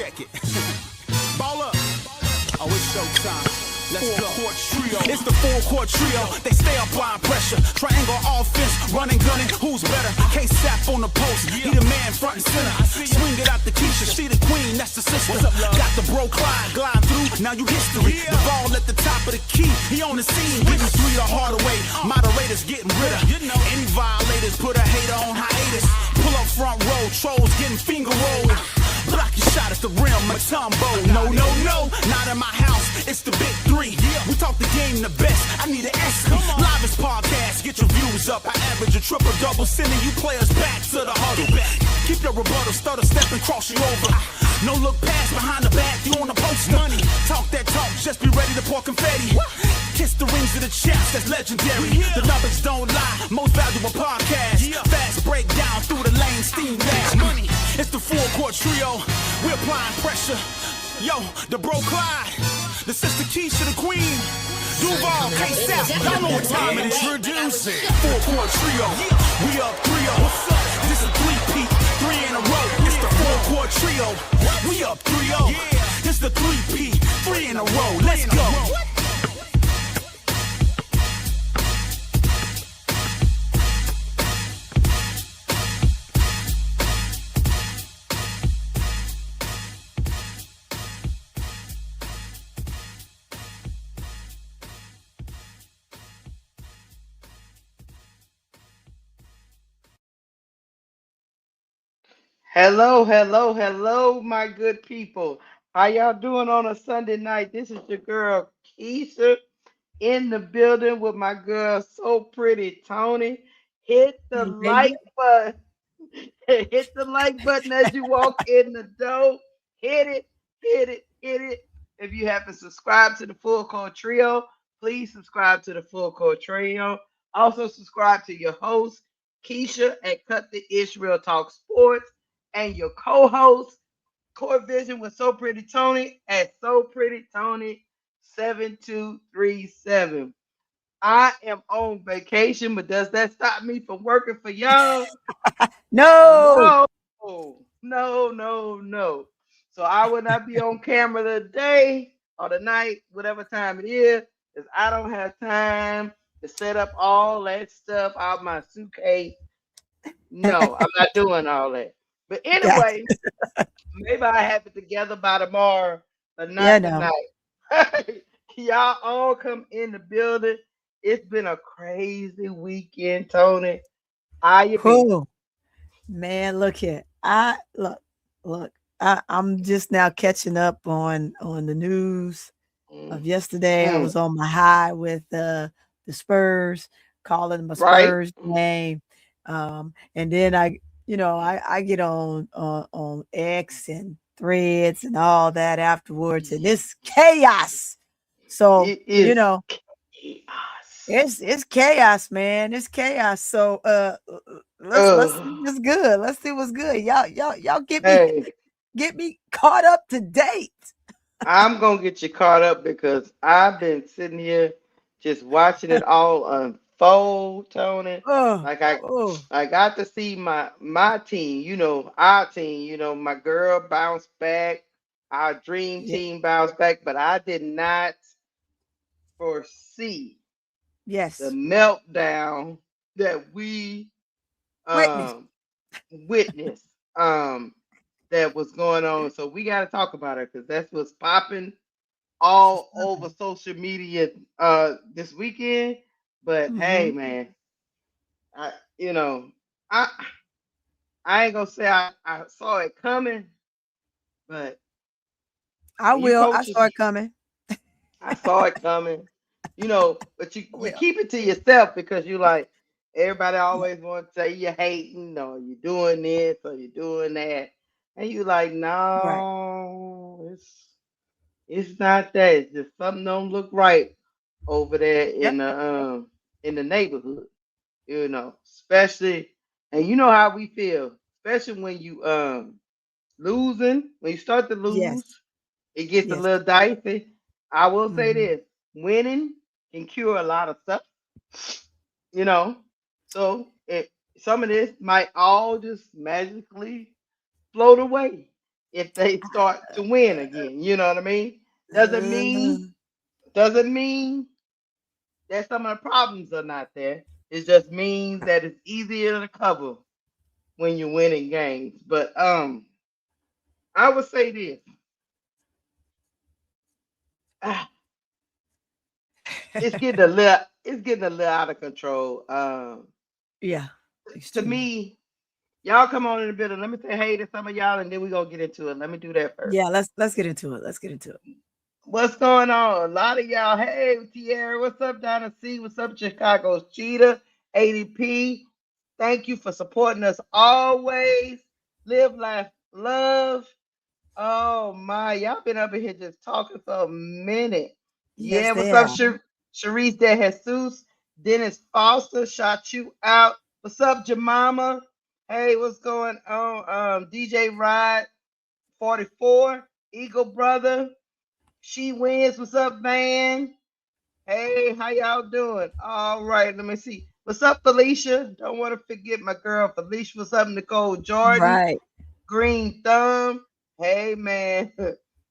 Check it. Ball up. Oh, it's showtime. Let's go. Full-court trio. It's the full-court trio. They stay applying pressure. Triangle offense, running, gunning. Who's better? K-Sap on the post. He the man front and center. Swing it out to Keysha. She the queen, that's the sister. Got the bro Clyde glide through. Now you history. The ball at the top of the key. He on the scene, getting three the harder way. Moderators getting rid of. Any violators put a hater on hiatus. Pull up front row. Trolls getting finger rolled. Block your shot at the rim, Matumbo. No, no, no, not in my house. It's the big three. We talk the game the best. I need an S. Livest podcast, get your views up. I average a triple double, sending you players back to the huddle. Keep your rebuttal, stutter, step and cross you over. No look past behind the back, you on the post. Money, talk that talk, just be ready to pour confetti. Kiss the rings of the champs, that's legendary. The numbers don't lie, most valuable podcast. Fast breakdown through the lane, steam dash. Money, it's the full court trio. We're applying pressure. Yo, the bro Clyde, the sister Keysha, the queen. Duval, K-Sap, y'all know what time it is. Introducing full court trio. We up 3-0. What's up? This is 3-peat, 3 in a row. It's the full court trio. We up 3-0. This the 3-peat, 3 in a row. Let's go. Hello, hello, hello, my good people. How y'all doing on a Sunday night? This is your girl Keysha in the building with my girl So Pretty Toni. Hit the like button. Hit the like button as you walk in the door. Hit it, hit it, hit it. If you haven't subscribed to the Full Court Trio, please subscribe to the Full Court Trio. Also subscribe to your host, Keysha at Cut the Israel Talk Sports, and your co-host, Court Vision with So Pretty Toni at So Pretty Toni 7237. I am on vacation, but does that stop me from working for y'all? No. No. So I will not be on camera today or tonight, whatever time it is, because I don't have time to set up all that stuff out my suitcase. No, I'm not doing all that. But anyway, maybe I have it together by tomorrow or not tonight. Y'all all come in the building. It's been a crazy weekend, Toni. How you been? Man, look here. I'm just now catching up on the news of yesterday. I was on my high with the Spurs, calling my Spurs game. And then I get on X and Threads and all that afterwards, and it's chaos. So chaos. It's chaos, man. It's chaos. So let's see what's good. Let's see what's good. Y'all get me caught up to date. I'm gonna get you caught up because I've been sitting here just watching it all unfold, Toni. I got to see my team, our team, my girl bounce back, our dream team bounce back, but I did not foresee the meltdown that we witnessed that was going on. So we got to talk about it because that's what's popping all over social media this weekend. But hey, man, I ain't gonna say I saw it coming, but I will. I saw it coming. I saw it coming. But you keep it to yourself because you like everybody always want to say you're hating or you're doing this or you're doing that, and you like no, it's not that. It's just something don't look right over there in the neighborhood. Especially, and you know how we feel, especially when you losing. When you start to lose, it gets a little dicey. I will say this: winning can cure a lot of stuff. So some of this might all just magically float away. if they start to win again. You know what I mean? Doesn't Uh, mean doesn't mean that some of the problems are not there. It just means that it's easier to cover when you're winning games. But I would say this. ah, it's getting a little out of control. yeah, To extremely. me, y'all come on in the building. Let me say hey to some of y'all, and then we're gonna get into it. Let me do that first. Yeah, let's get into it. Let's get into it. What's going on? A lot of y'all, hey Tierra, what's up, Donna C? What's up, Chicago's Cheetah, ADP? Thank you for supporting us always. Live, laugh, love. Oh my, y'all been up in here just talking for a minute. Yes, Yeah, they what's up, have. Sharice De Jesus? Dennis Foster shot you out. What's up, Jemima? Hey, what's going on? DJ Ride 44, Eagle Brother. She wins. What's up, man? Hey, how y'all doing? All right, let me see. What's up, Felicia? Don't want to forget my girl Felicia. What's up, Nicole Jordan? Right. Green Thumb. Hey, man.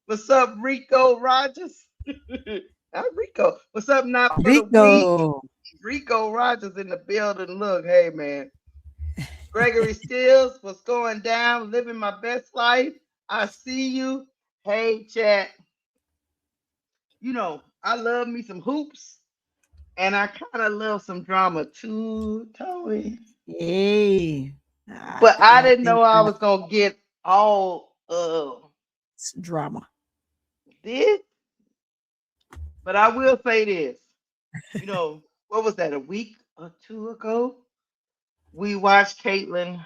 What's up, Rico Rogers? Not Rico. What's up, Not for the Week? Rico. Rico Rogers in the building. Look, hey, man. Gregory Stills, what's going down? Living my best life. I see you. Hey, chat. You know, I love me some hoops, and I kind of love some drama too, Tony. Hey. But I I didn't think know I that was gonna get all of it's drama. this. But I will say this. You know, what was that? A week or two ago, we watched Caitlin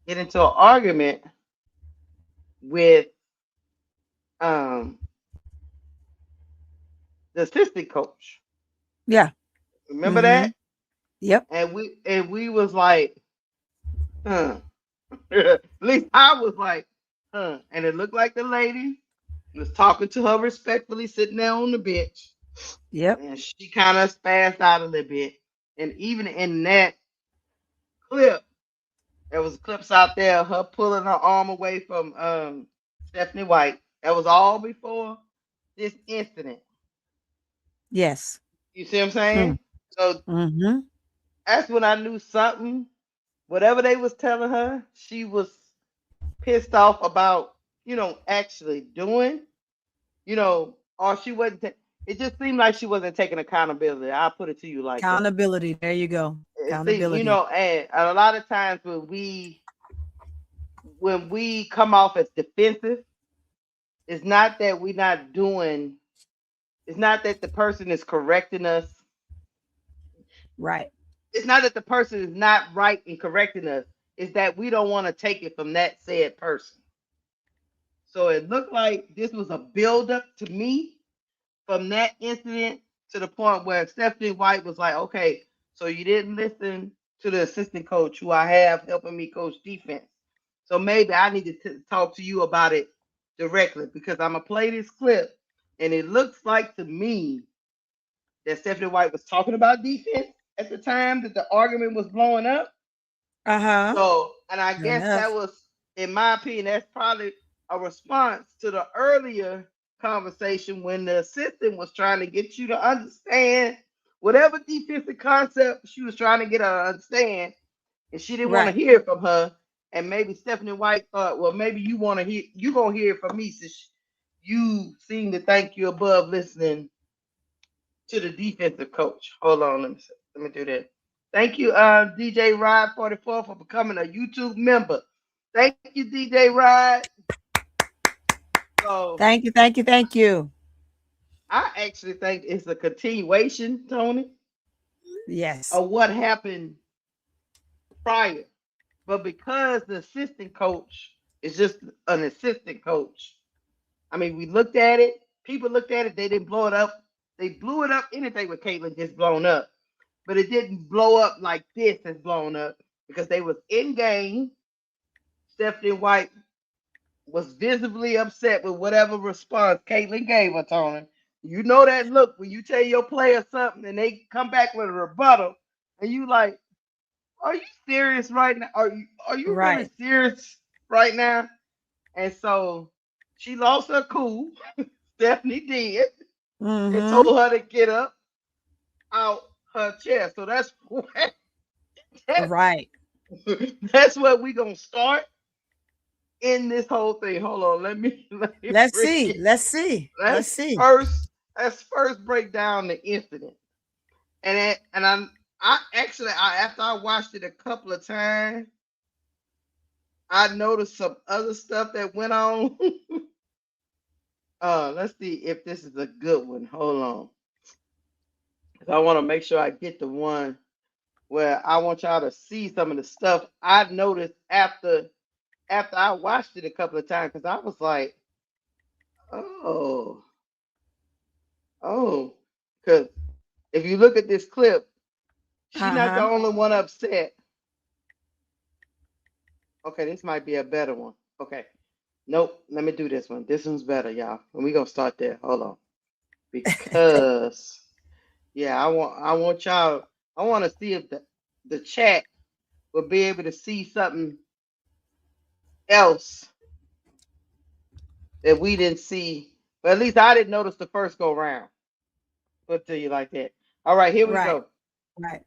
get into an argument with um the assistant coach. Yeah. Remember Mm-hmm. that? Yep. And we was like, huh. At least I was like, huh. And it looked like the lady was talking to her respectfully, sitting there on the bench, Yep. and she kind of spazzed out a little bit. And even in that clip, there was clips out there of her pulling her arm away from Stephanie White. That was all before this incident. Yes. You see what I'm Mm. saying? So Mm-hmm. that's when I knew something. Whatever they was telling her, she was pissed off about, actually doing, or she wasn't. It just seemed like she wasn't taking accountability. I'll put it to you like that. Accountability. There you go. It seemed, Accountability. and a lot of times when we come off as defensive, it's not that we're not doing. It's not that the person is correcting us. Right. It's not that the person is not right in correcting us. It's that we don't want to take it from that said person. So it looked like this was a buildup to me from that incident to the point where Stephanie White was like, okay, so you didn't listen to the assistant coach who I have helping me coach defense. So maybe I need to talk to you about it directly because I'm going to play this clip. And it looks like to me that Stephanie White was talking about defense at the time that the argument was blowing up. Uh-huh. So, and I Sure guess that enough. was, in my opinion, that's probably a response to the earlier conversation when the assistant was trying to get you to understand whatever defensive concept she was trying to get her to understand, and she didn't want to Right. hear it from her. And maybe Stephanie White thought, well, maybe you want to hear, you gonna hear it from me since you seem to think you're above listening to the defensive coach. Hold on, let me do that. Thank you, DJ Ride 44 for becoming a YouTube member. Thank you, DJ Ride. So Thank you. Thank you. Thank you. I actually think it's a continuation, Tony, Yes. of what happened prior. But because the assistant coach is just an assistant coach, I mean, we looked at it, people looked at it, they didn't blow it up. They blew it up. Anything with Caitlyn gets blown up. But it didn't blow up like this has blown up because they was in game. Stephanie White was visibly upset with whatever response Caitlyn gave her, Tony. You know that look when you tell your player something and they come back with a rebuttal, and you like, are you serious right now? Are you really Right. serious right now? And so she lost her cool. Stephanie did and Mm-hmm. told her to get up out her chair. So that's that, Right. that's what we're gonna start in this whole thing. Hold on, let me Let's bring see. it. Let's see. Let's Let's see. first break down the incident. And I actually after I watched it a couple of times, I noticed some other stuff that went on. Let's see if this is a good one. Hold on. 'Cause I want to make sure I get the one where I want y'all to see some of the stuff I noticed after I watched it a couple of times because I was like, oh, oh, because if you look at this clip, she's not the Uh-huh. only one upset. Okay, this might be a better one. Okay, nope, let me do this one. This one's better, y'all. And we're gonna start there. Hold on, because yeah, I want y'all. I want to see if the chat will be able to see something else that we didn't see, but at least I didn't notice the first go round. Put to you like that. All right, here we Right. go. Right.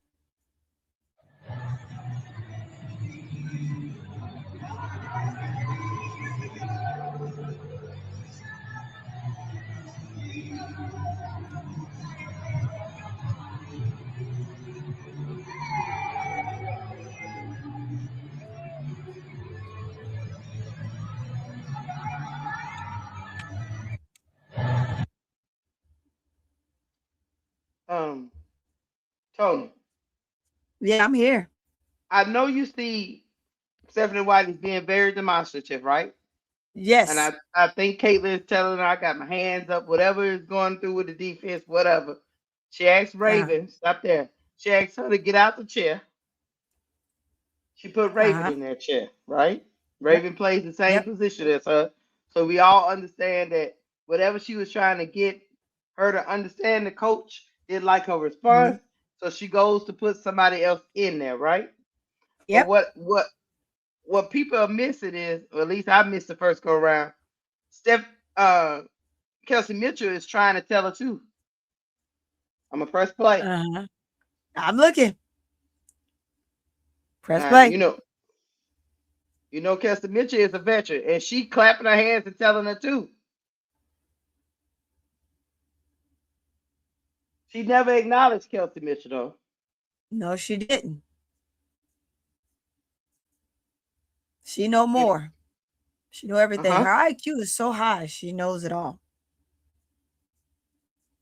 Um, Tony, Yeah, I'm here. I know you see Stephanie White is being very demonstrative, right? And Yes. I think Caitlin is telling her I got my hands up, whatever is going through with the defense, whatever. She asked Uh-huh. Raven, stop there. She asked her to get out the chair. She put Raven Uh-huh. in that chair, right? Yep. Raven plays the same Yep. position as her. So we all understand that whatever she was trying to get her to understand, the coach didn't like her Mm-hmm. response. So she goes to put somebody else in there, right? But Yep. what people are missing is, or at least I missed the first go around. Steph Kelsey Mitchell is trying to tell her too. I'm a press play. Uh-huh. I'm looking. Press Now play. you know Kelsey Mitchell is a veteran, and she clapping her hands and telling her too. She never acknowledged Kelsey Mitchell though. No, she didn't. She know And more. She know everything. uh-huh. Her IQ is so high. She knows it all.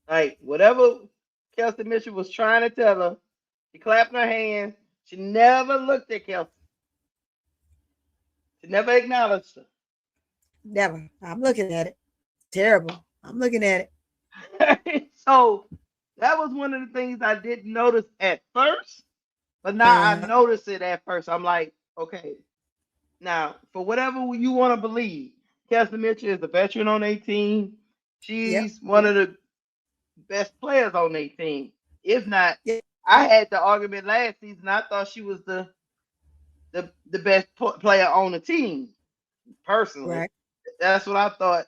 Like whatever Kelsey Mitchell was trying to tell her, she clapping her hands. She never looked at Kelsey. She never acknowledged Never. I'm looking at it. Terrible. I'm looking at it. her. So that was one of the things I didn't notice at first, but now I Uh-huh. notice it at first. I'm like, okay, now for whatever you want to believe, Kelsey Mitchell is a veteran on 18. Yep. She's one of the best players on 18. If not, Yep. I had the argument last season. I thought she was the best player on the team personally. Right. That's what I thought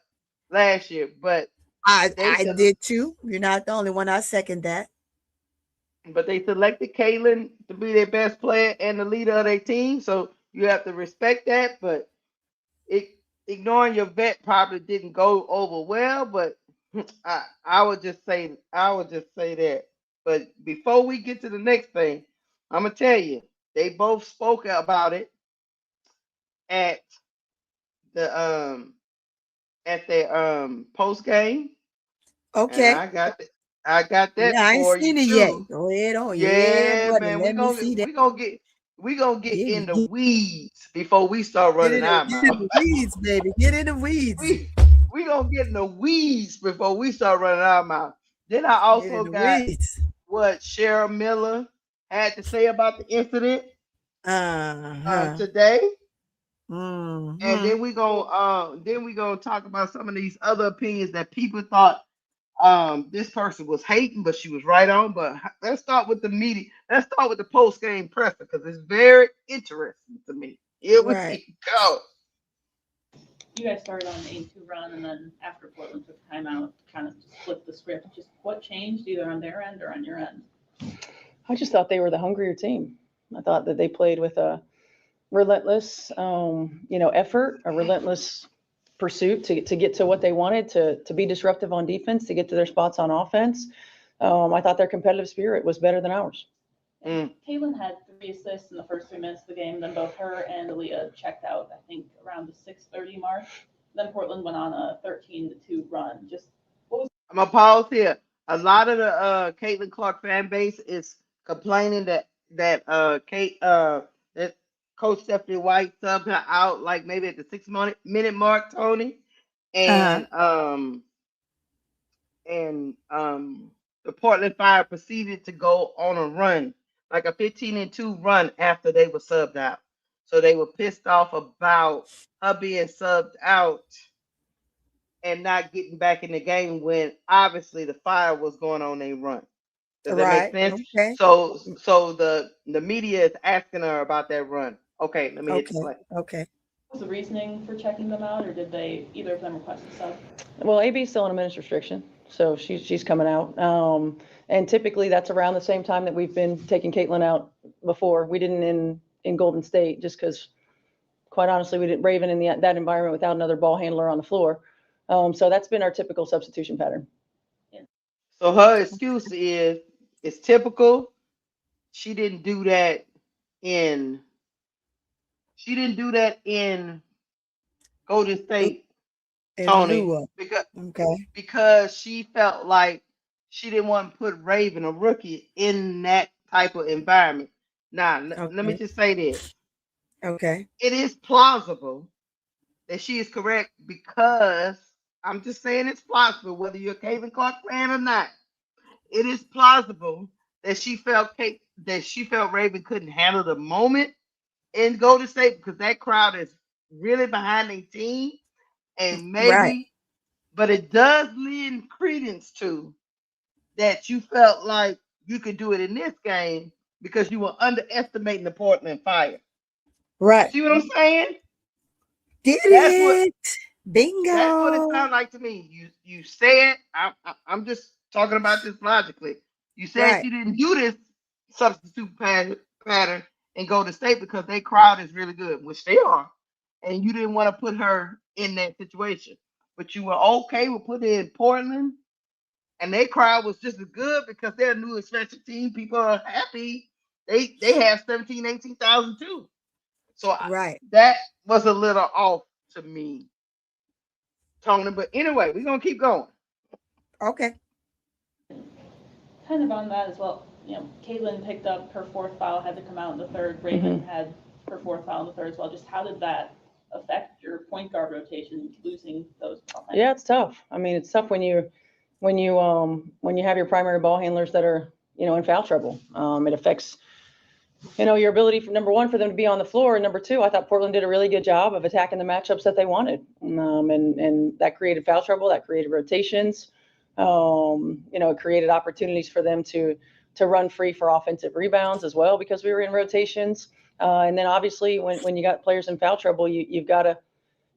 last year. They I said, did too. You're not the only one. I second that. but they selected Caitlin to be their best player and the leader of their team. So you have to respect that. But it ignoring your vet probably didn't go over well. But I would just say that. But before we get to the next thing, I'm gonna tell you they both spoke about it at the at their post game, and Okay. I got that Yeah, I ain't for you seen it yet. too. Go ahead on. Yeah, Yeah, buddy. man, Let me see that. we gonna get Get, in the get, weeds before we start get running in the our get in mouth. the weeds, baby. Get in the weeds. we we gonna get in the weeds before we start running our mouth. Then I Get in also the got weeds. what Cheryl Miller had to say about the incident Uh-huh. today, and Mm-hmm. then we gonna talk about some of these other opinions that people thought this person was hating, but she was right on. But let's start with the media. Let's start with the post game presser because it's very interesting to me. Here we Right. go. you guys started on an 8-2 run, and then after Portland took timeout, kind of just flipped the script. Just what changed, either on their end or on your end? I just thought they were the hungrier team. I thought that they played with a relentless, effort, a relentless pursuit to get to what they wanted, to be disruptive on defense, to get to their spots on offense. I thought their competitive spirit was better than ours. Caitlin had 3 assists in the first 3 minutes of the game. Then both her and Aaliyah checked out, I think, around the 6:30 mark. Then Portland went on a 13-2 run. Just what was? I'm gonna pause here. A lot of the Caitlin Clark fan base is complaining that Coach Stephanie White subbed her out like maybe at the 6-minute mark, Tony, and the Portland Fire proceeded to go on a run, like a 15-2 run after they were subbed out. So they were pissed off about her being subbed out and not getting back in the game when obviously the Fire was going on a run. Does that make sense? Okay. So the media is asking her about that run. Okay, let me hit the play. Okay. Was the reasoning for checking them out, or did they either of them request a sub? Well, AB's still on a minutes restriction, so she's coming out. And typically that's around the same time that we've been taking Caitlin out before. We didn't in Golden State just because, quite honestly, we didn't Raven in that environment without another ball handler on the floor. So that's been our typical substitution pattern. So her excuse is it's typical. She didn't do that in Golden State, Tony, because she felt like she didn't want to put Raven, a rookie, in that type of environment. Now, let me just say this. Okay. It is plausible that she is correct, because I'm just saying it's plausible, whether you're a Caitlin Clark fan or not. It is plausible that she felt Raven couldn't handle the moment in Golden State because that crowd is really behind their team, and maybe, but it does lend credence to that you felt like you could do it in this game because you were underestimating the Portland Fire. Right. See what I'm saying? Bingo. That's what it sounds like to me. You said, I'm just talking about this logically. You said you didn't do this substitute pattern in Golden State because their crowd is really good, which they are, and you didn't want to put her in that situation. But you were okay with putting it in Portland, and their crowd was just as good because they're a new expansion team. People are happy. They have 17,000, 18,000 too. So that was a little off to me, Tony. But anyway, we're gonna keep going. Okay. Kind of on that as well. Caitlin picked up her 4th foul, had to come out in the 3rd. Raven had her 4th foul in the 3rd as well. Just how did that affect your point guard rotation, losing those? Yeah, it's tough. I mean, it's tough when you have your primary ball handlers that are in foul trouble. It affects your ability for number one for them to be on the floor, and number two, I thought Portland did a really good job of attacking the matchups that they wanted, and that created foul trouble, that created rotations. It created opportunities for them to run free for offensive rebounds as well because we were in rotations. And then obviously when you got players in foul trouble, you got to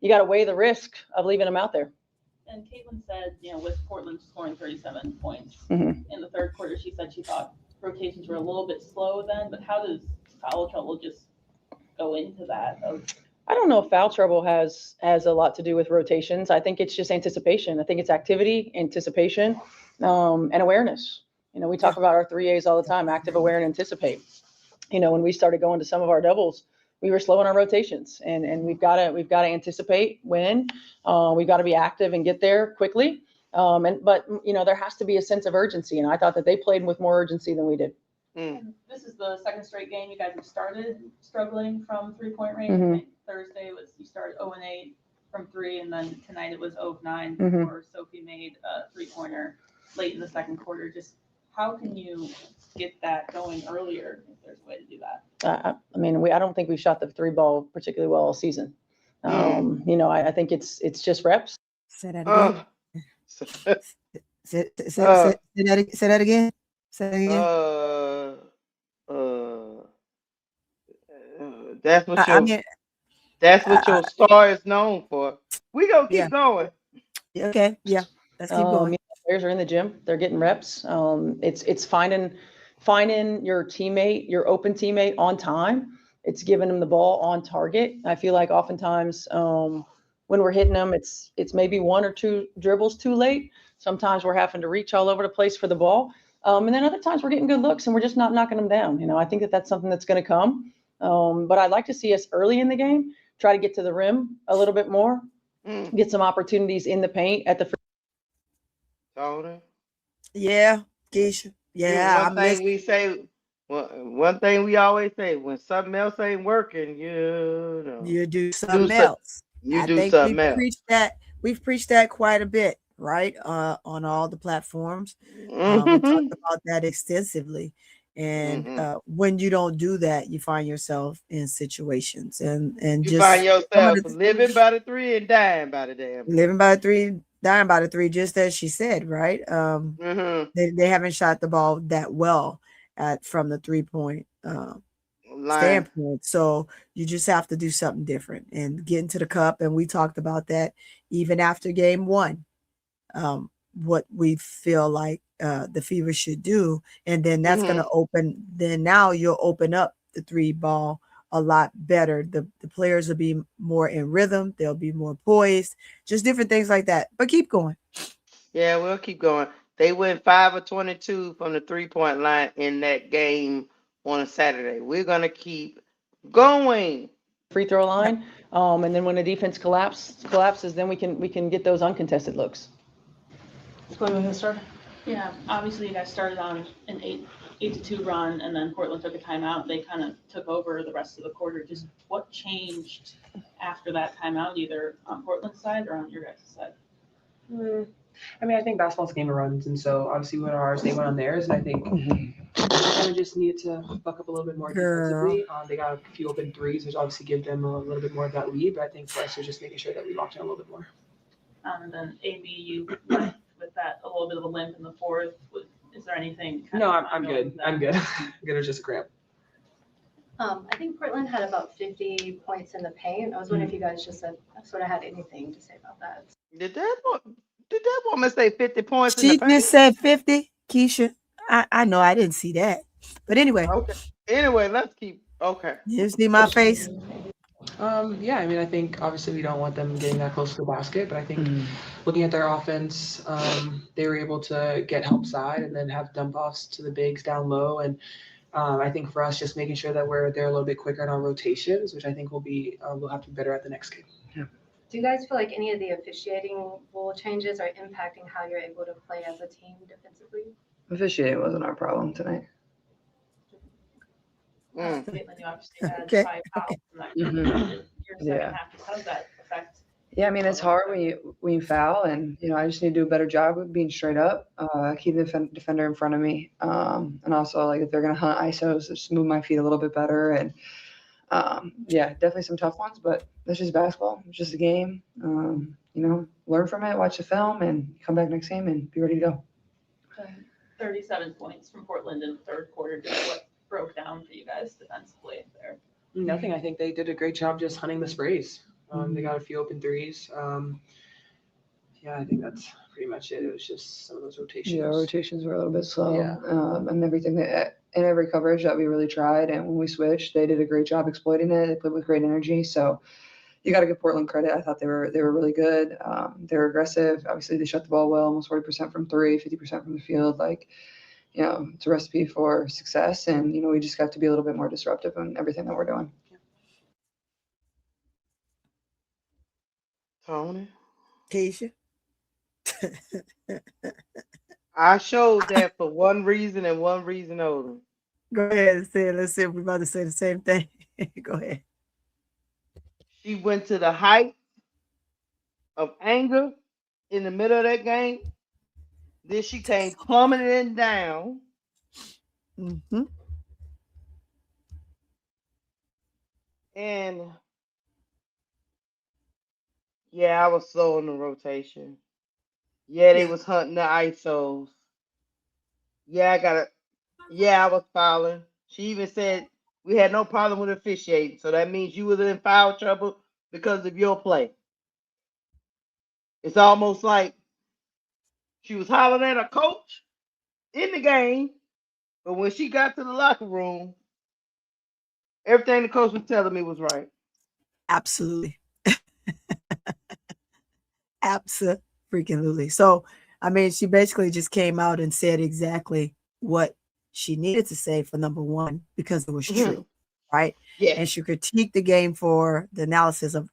weigh the risk of leaving them out there. And Caitlin said, with Portland scoring 37 points in the 3rd quarter, she said she thought rotations were a little bit slow then. But how does foul trouble just go into that? I don't know if foul trouble has a lot to do with rotations. I think it's just anticipation. I think it's activity, anticipation, and awareness. We talk about our 3 A's all the time: active, aware, and anticipate. When we started going to some of our doubles, we were slow in our rotations, and we've got to anticipate when. We've got to be active and get there quickly. But there has to be a sense of urgency, and I thought that they played with more urgency than we did. This is the 2nd straight game you guys have started struggling from 3-point range. Thursday you started 0-8 from 3, and then tonight it was 0-9 before Sophie made a 3-pointer late in the 2nd quarter. Just how can you get that going earlier if there's a way to do that? I don't think we shot the 3 ball particularly well all season. I think it's just reps. Say that again. Say that again. Say that again. That's what That's what your star is known for. We gonna keep going. Okay, yeah, let's keep going. Players are in the gym, they're getting reps. It's finding your teammate, your open teammate on time. It's giving them the ball on target. I feel like oftentimes when we're hitting them, it's maybe one or two dribbles too late. Sometimes we're having to reach all over the place for the ball. And then other times we're getting good looks and we're just not knocking them down. I think that's something that's going to come. But I'd like to see us early in the game try to get to the rim a little bit more, get some opportunities in the paint at the free. Yeah, Keysha. Yeah, one thing we always say, when something else ain't working, you do something else. You do something else. We've preached that quite a bit, right? On all the platforms. We talked about that extensively. And when you don't do that, you find yourself in situations and you just find yourself living by the three and dying by the damn. Living by the three, dying by the three, just as she said, right? They haven't shot the ball that well from the 3-point standpoint. So you just have to do something different and get into the cup. And we talked about that even after game 1. What we feel like the Fever should do, and then that's going to open. Then now you'll open up the 3 ball a lot better. The players will be more in rhythm. They'll be more poised. Just different things like that. But keep going. Yeah, we'll keep going. They went 5 of 22 from the 3-point line in that game on a Saturday. We're gonna keep going. Free throw line, and then when the defense collapses, then we can get those uncontested looks. Yeah, obviously you guys started on an 8-2 run, and then Portland took a timeout. They kind of took over the rest of the quarter. Just what changed after that timeout, either on Portland's side or on your guys' side? I mean, I think basketball's a game of runs, and so obviously we went on ours, they went on theirs, and I think kind of just needed to buck up a little bit more defensively. They got a few open threes, which obviously give them a little bit more of that lead, but I think for us, it was just making sure that we locked in a little bit more. And then AB, you went with that a little bit of a limp in the fourth. Is there anything? No, I'm good. I'm good. It was just a cramp. I think Portland had about 50 points in the paint. I was wondering if you guys just sort of had anything to say about that. Did that woman say 50 points She in the paint? just said 50, Keysha. I know I didn't see that. But anyway. Okay. Anyway, let's keep. Okay. You see my face? Yeah, I mean, I think obviously we don't want them getting that close to the basket, but I think looking at their offense, they were able to get help side and then have dump offs to the bigs down low. And I think for us, just making sure that we're there a little bit quicker in our rotations, which I think we'll have to be better at the next game. Yeah. Do you guys feel like any of the officiating rule changes are impacting how you're able to play as a team defensively? Officiating wasn't our problem tonight. Caitlin, you obviously had 5 fouls in that game. Your second half, how does that affect? Yeah, I mean, it's hard when you foul, and I just need to do a better job of being straight up, keep the defender in front of me, and also like if they're gonna hunt ISOs, just move my feet a little bit better. And yeah, definitely some tough ones, but that's just basketball. It's just a game. Learn from it, watch the film, and come back next game and be ready to go. 37 points from Portland in the third quarter. Just what broke down for you guys defensively there? Nothing. I think they did a great job just hunting the sprays. They got a few open threes. Yeah, I think that's pretty much it. It was just some of those rotations. Yeah, rotations were a little bit slow. Yeah. And everything in every coverage that we really tried, and when we switched, they did a great job exploiting it. They played with great energy. So you got to give Portland credit. I thought they were really good. They were aggressive. Obviously, they shot the ball well, almost 40% from 3, 50% from the field. It's a recipe for success, and we just got to be a little bit more disruptive in everything that we're doing. Toni? Keysha? I showed that for one reason and one reason only. Go ahead and say it. Let's see if we're about to say the same thing. Go ahead. She went to the height of anger in the middle of that game. Then she came plummeting down. And yeah, I was slow in the rotation. Yeah, they was hunting the ISOs. Yeah, I was fouling. She even said we had no problem with officiating. So that means you was in foul trouble. because of your play. It's almost like she was hollering at her coach in the game, but when she got to the locker room, everything the coach was telling me was right. Absolutely. Absolutely. So, I mean, she basically just came out and said exactly what she needed to say for number one, because it was true, right? Yes. And she critiqued the game for the analysis of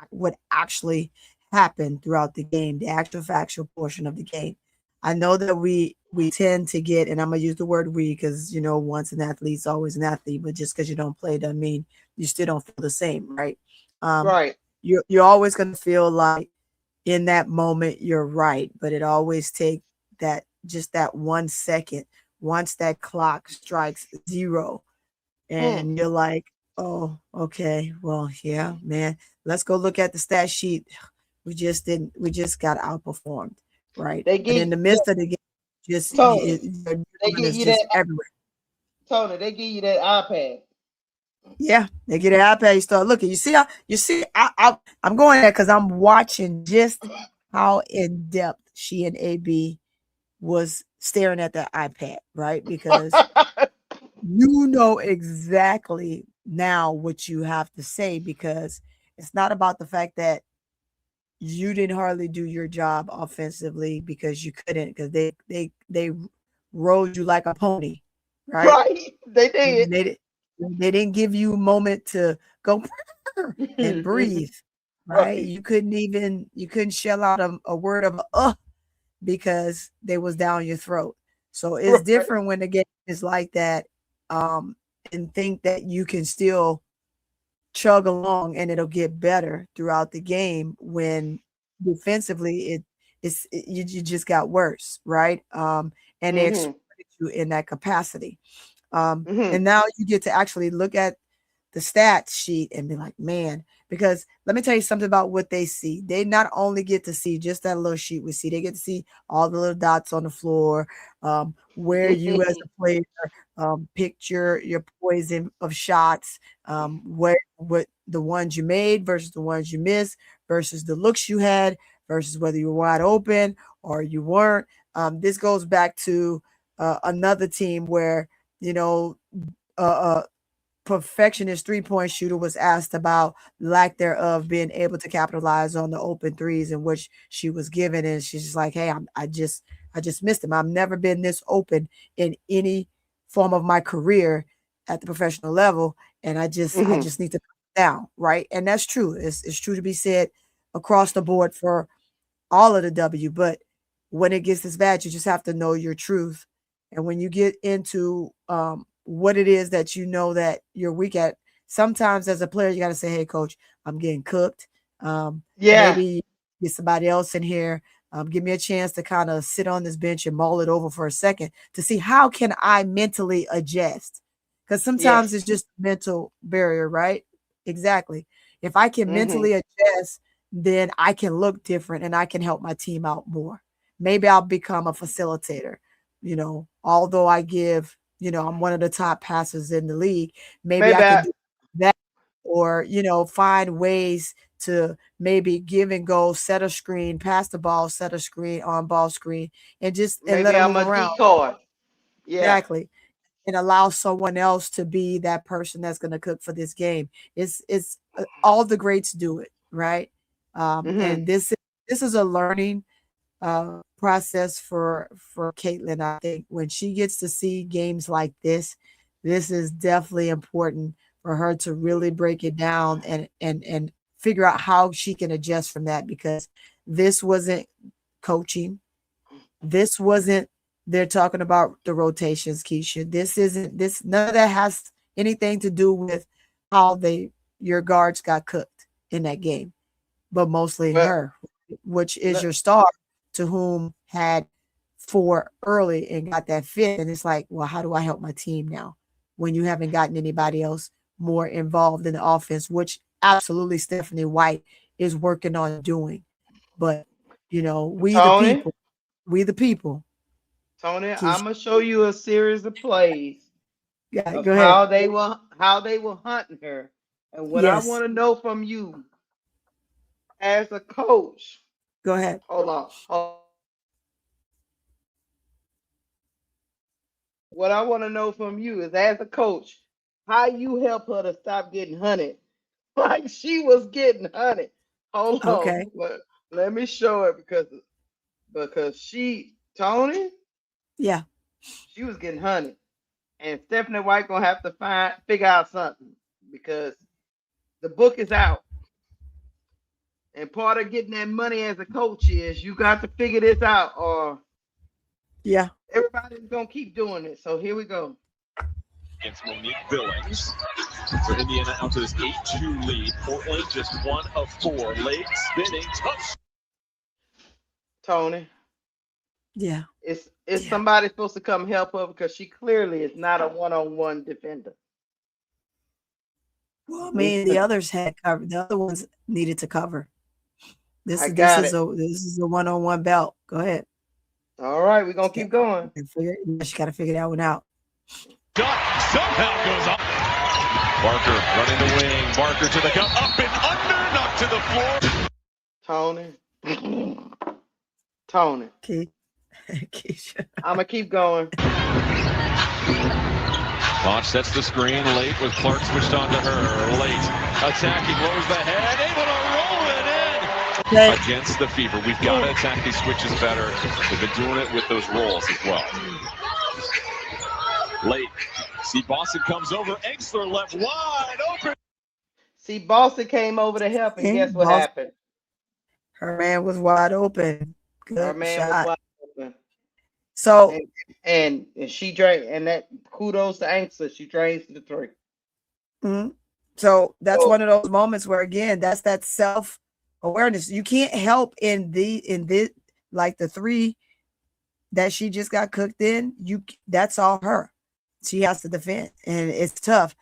what actually happened throughout the game, the actual factual portion of the game. I know that we tend to get, and I'm gonna use the word we because once an athlete's always an athlete, but just because you don't play doesn't mean you still don't feel the same, right? Right. You're always gonna feel like in that moment you're right, but it always takes that 1 second once that clock strikes 0 and you're like, oh, okay, well, yeah, man, let's go look at the stat sheet. We just got outperformed, right? They But in the midst of the game, just Tony, they give is you just that everywhere. Tony, they give you that iPad. Yeah, they get an iPad. You start looking. You see, I'm going there because I'm watching just how in depth she and AB was staring at that iPad, right? Because you know exactly now what you have to say, because it's not about the fact that you didn't hardly do your job offensively because you couldn't, because they rode you like a pony, right? Right. They did. They didn't give you a moment to go and breathe, right? You couldn't shell out a word of because they was down your throat. So it's Right. different when the game is like that, and think that you can still chug along and it'll get better throughout the game when defensively you just got worse, right? And they exploited you in that capacity. And now you get to actually look at the stats sheet and be like, man, because let me tell you something about what they see. They not only get to see just that little sheet we see, they get to see all the little dots on the floor, where you as a player picked your poison of shots, what the ones you made versus the ones you missed, versus the looks you had, versus whether you were wide open or you weren't. This goes back to another team where, perfectionist 3-point shooter was asked about lack thereof being able to capitalize on the open threes in which she was given, and she's just like, hey, I just missed them. I've never been this open in any form of my career at the professional level, and I just need to come down, right? And that's true. It's true to be said across the board for all of the W, but when it gets this bad, you just have to know your truth. And when you get into what it is that you know that you're weak at, sometimes as a player, you got to say, hey, coach, I'm getting cooked. Maybe get somebody else in here. Give me a chance to kind of sit on this bench and mull it over for a second to see how can I mentally adjust. Because sometimes it's just a mental barrier, right? Exactly. If I can mentally adjust, then I can look different and I can help my team out more. Maybe I'll become a facilitator. Although I give, I'm one of the top passers in the league. Maybe I can do that, or, find ways to maybe give and go, set a screen, pass the ball, set a screen, on ball screen, and Maybe let them I'm move a around. decoy. Yeah. Exactly. And allow someone else to be that person that's going to cook for this game. It's all the greats do it, right? And this is a learning process for Caitlin. I think when she gets to see games like this is definitely important for her to really break it down and figure out how she can adjust from that, because this wasn't coaching. This wasn't, they're talking about the rotations, Keysha. None of that has anything to do with how your guards got cooked in that game, but mostly her, which is your star, to whom had 4 early and got that 5th. And it's like, well, how do I help my team now when you haven't gotten anybody else more involved in the offense, which absolutely Stephanie White is working on doing. But, we the people. Tony, Keisha. I'm gonna show you a series of plays Yeah, of go ahead. how they were hunting her. And what I Yes. want to know from you, as a coach. Go ahead. Hold on. What I want to know from you is, as a coach, how you help her to stop getting hunted like she was getting hunted. Hold Okay. on. Let me show it because she, Toni, Yeah. she was getting hunted. And Stephanie White gonna have to figure out something, because the book is out. And part of getting that money as a coach is you got to figure this out, or Yeah. everybody's gonna keep doing it. So here we go. Against Monique Billings. So Indiana out to this 8-2 lead. Portland just 1 of 4. Late spinning touch. Toni. Yeah. Is somebody supposed to come help her, because she clearly is not a one-on-one defender. Well, I mean, the others had covered. The other ones needed to cover. This is a one-on-one belt. Go ahead. All right, we're gonna keep going. She got to figure that one out. Somehow goes up. Barker running the wing. Barker to the cup. Up and under. Knocked to the floor. Toni. Keysha. I'm gonna keep going. Launch sets the screen. Late with Clark switched on to her. Late attacking, lowers the head, able to roll it in. Okay. Against the Fever. We've got to attack these switches better. They've been doing it with those rolls as well. Late. See, Boston comes over. Engstler left wide open. See, Boston came over to help, and guess what happened? Her man was wide open. Good Her man shot. was wide open. So and she drank, and that kudos to Engstler. She drains the 3. Mm-hmm. So that's one of those moments where, again, that's that self-awareness. You can't help in this, like the 3 that she just got cooked in. That's all her. She has to defend, and it's tough.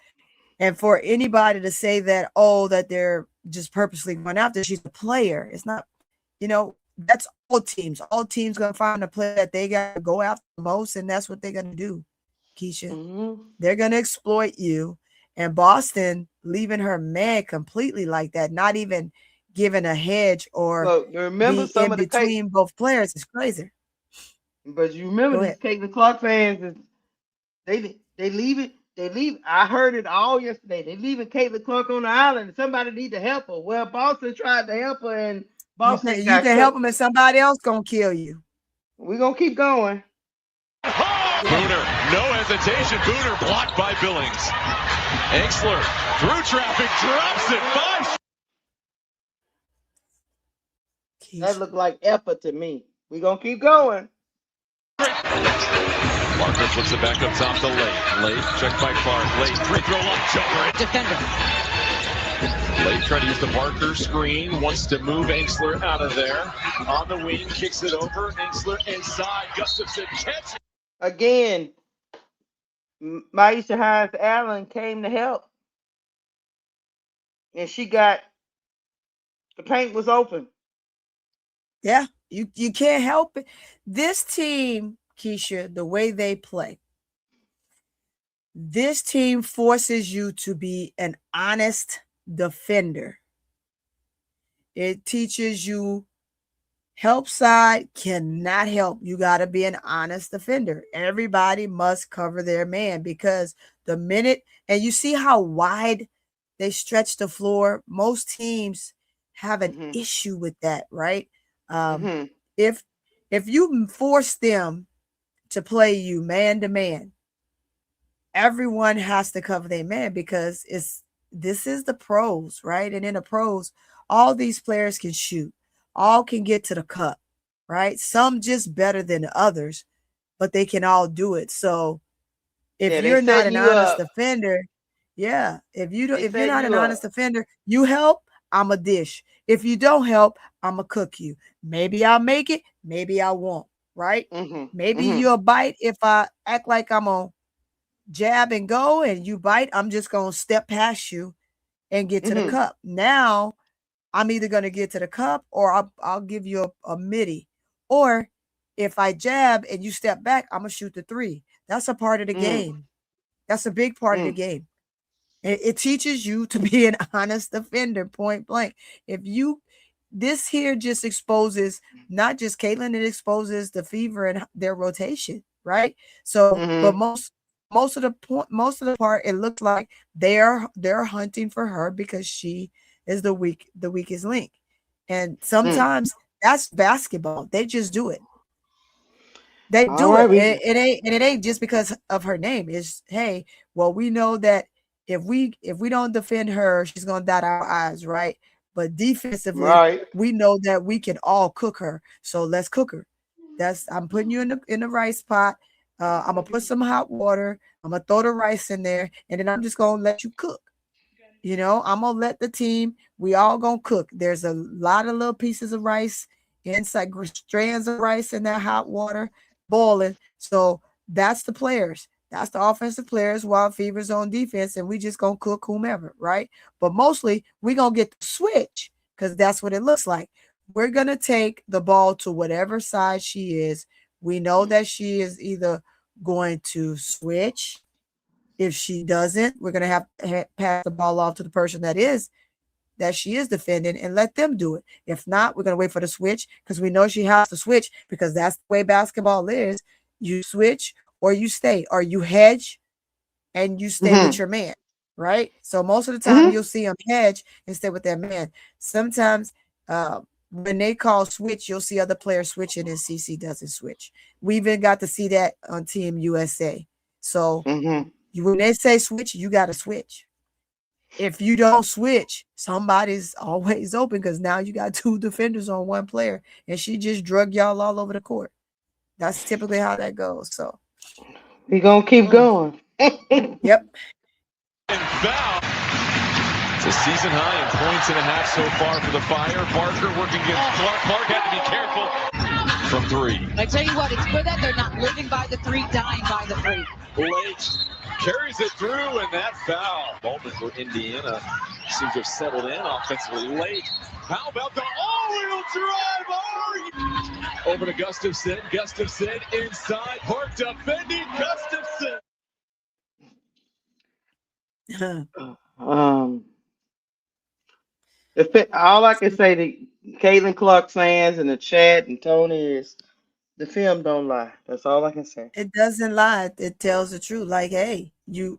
And for anybody to say that, that they're just purposely going after, she's a player. It's not, that's all teams. All teams going to find a player that they got to go after the most, and that's what they're going to do, Keysha. Mm-hmm. They're going to exploit you. And Boston leaving her man completely like that, not even giving a hedge or remember in between both players is crazy. But you remember these Caitlin Clark fans, they leave it. They leave. I heard it all yesterday. They leaving Caitlin Clark on the island, and somebody need to help her. Well, Boston tried to help her, and Boston you can help them, and somebody else gonna kill you. We're gonna keep going. Booner, no hesitation. Booner blocked by Billings. Engstler through traffic, drops it. 5. That looked like effort to me. We're gonna keep going. Barker flips it back up top to Late. Late, checked by Clark. Late, free throw line jumper. Defender. Late trying to use the Barker screen. Wants to move Engstler out of there. On the wing, kicks it over. Engstler inside. Gustafson catch. Again, Maisha Hines Allen came to help. And the paint was open. Yeah, you can't help it. This team, Keysha, the way they play, this team forces you to be an honest defender. It teaches you help side cannot help. You got to be an honest defender. Everybody must cover their man, because the minute, and you see how wide they stretch the floor. Most teams have an issue with that, right? If you force them to play you man to man, everyone has to cover their man, because this is the pros, right? And in the pros, all these players can shoot, all can get to the cup, right? Some just better than others, but they can all do it. So if you're not an honest defender, if you're not an honest defender, you help, I'm a dish. If you don't help, I'm a cook you. Maybe I'll make it, maybe I won't, right? Maybe you'll bite if I act like I'm on jab and go, and you bite, I'm just going to step past you and get to the cup. Now, I'm either going to get to the cup, or I'll give you a midi. Or if I jab and you step back, I'm going to shoot the 3. That's a part of the game. That's a big part of the game. It teaches you to be an honest defender, point blank. If you this here just exposes not just Caitlin, it exposes the Fever and their rotation, right? So, but most of the part, it looks like they're hunting for her because she is the weakest link. And sometimes that's basketball. They just do it. They do it. It ain't just because of her name. It's, hey, well, we know that if we don't defend her, she's gonna dot our eyes, right? But defensively, we know that we can all cook her. So let's cook her. I'm putting you in the rice pot. I'm gonna put some hot water. I'm gonna throw the rice in there, and then I'm just gonna let you cook. You know, I'm gonna let the team. We all gonna cook. There's a lot of little pieces of rice inside, strands of rice in that hot water boiling. So that's the players. That's the offensive players while Fever's on defense, and we just gonna cook whomever, right? But mostly we gonna get the switch because that's what it looks like. We're gonna take the ball to whatever side she is. We know that she is either going to switch. If she doesn't, we're gonna have to pass the ball off to the person that she is defending and let them do it. If not, we're gonna wait for the switch because we know she has to switch because that's the way basketball is. You switch or you stay, or you hedge and you stay with your man, right? So most of the time you'll see them hedge and stay with their man. Sometimes when they call switch, you'll see other players switching and CC doesn't switch. We even got to see that on Team USA. So when they say switch, you got to switch. If you don't switch, somebody's always open because now you got two defenders on one player, and she just drug y'all all over the court. That's typically how that goes. So we're gonna keep going. Yep. It's a season high in points and a half so far for the Fire. Barker working against Clark. Clark had to be careful from three. I tell you what, it's good that they're not living by the three, dying by the three. Blake carries it through, and that foul. Moment for Indiana seems to have settled in offensively late. How about the all-wheel drive? Over to Gustafson. Gustafson inside. Park defending Gustafson. All I can say to Caitlin Clark fans in the chat and Tony is the film don't lie. That's all I can say. It doesn't lie. It tells the truth. Like, hey, you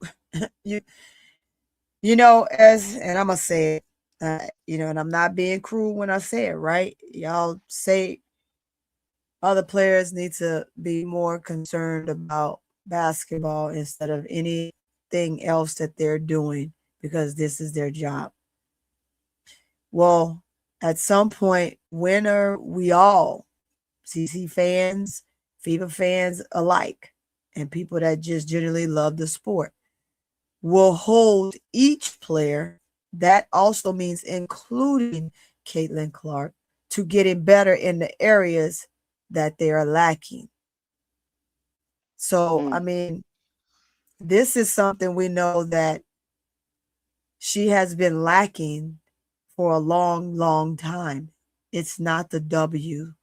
know, and I'm gonna say it, and I'm not being cruel when I say it, right? Y'all say other players need to be more concerned about basketball instead of anything else that they're doing because this is their job. Well, at some point, when are we all, CC fans, Fever fans alike, and people that just generally love the sport, will hold each player, that also means including Caitlin Clark, to getting better in the areas that they are lacking. So, I mean, this is something we know that she has been lacking for a long, long time. It's not the W.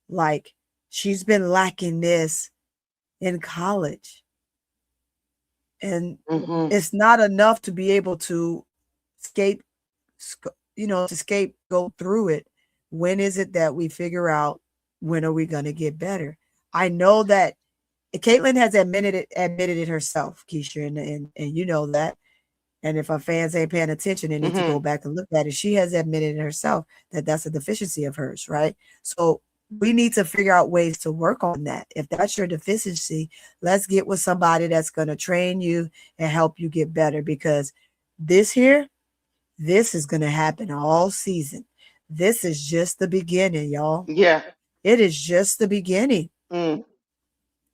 Like, she's been lacking this in college. And it's not enough to be able to go through it. When is it that we figure out when are we going to get better? I know that Caitlin has admitted it herself, Keysha, and you know that. And if our fans ain't paying attention, they need to go back and look at it. She has admitted it herself that that's a deficiency of hers, right? So we need to figure out ways to work on that. If that's your deficiency, let's get with somebody that's going to train you and help you get better, because this is going to happen all season. This is just the beginning, y'all. Yeah. It is just the beginning. And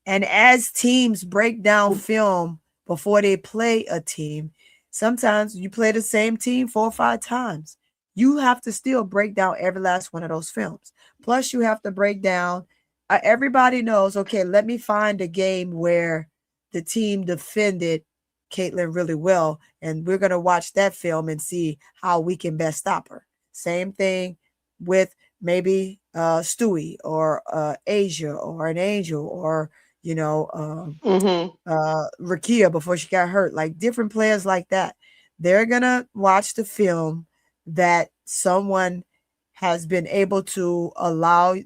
as teams break down film before they play a team, sometimes you play the same team 4 or 5 times. You have to still break down every last one of those films. Plus, you have to break down. Everybody knows, okay, let me find a game where the team defended Caitlin really well, and we're going to watch that film and see how we can best stop her. Same thing with maybe Stewie or Asia or an Angel or, Rakia before she got hurt. Like different players like that. They're going to watch the film that someone has been able to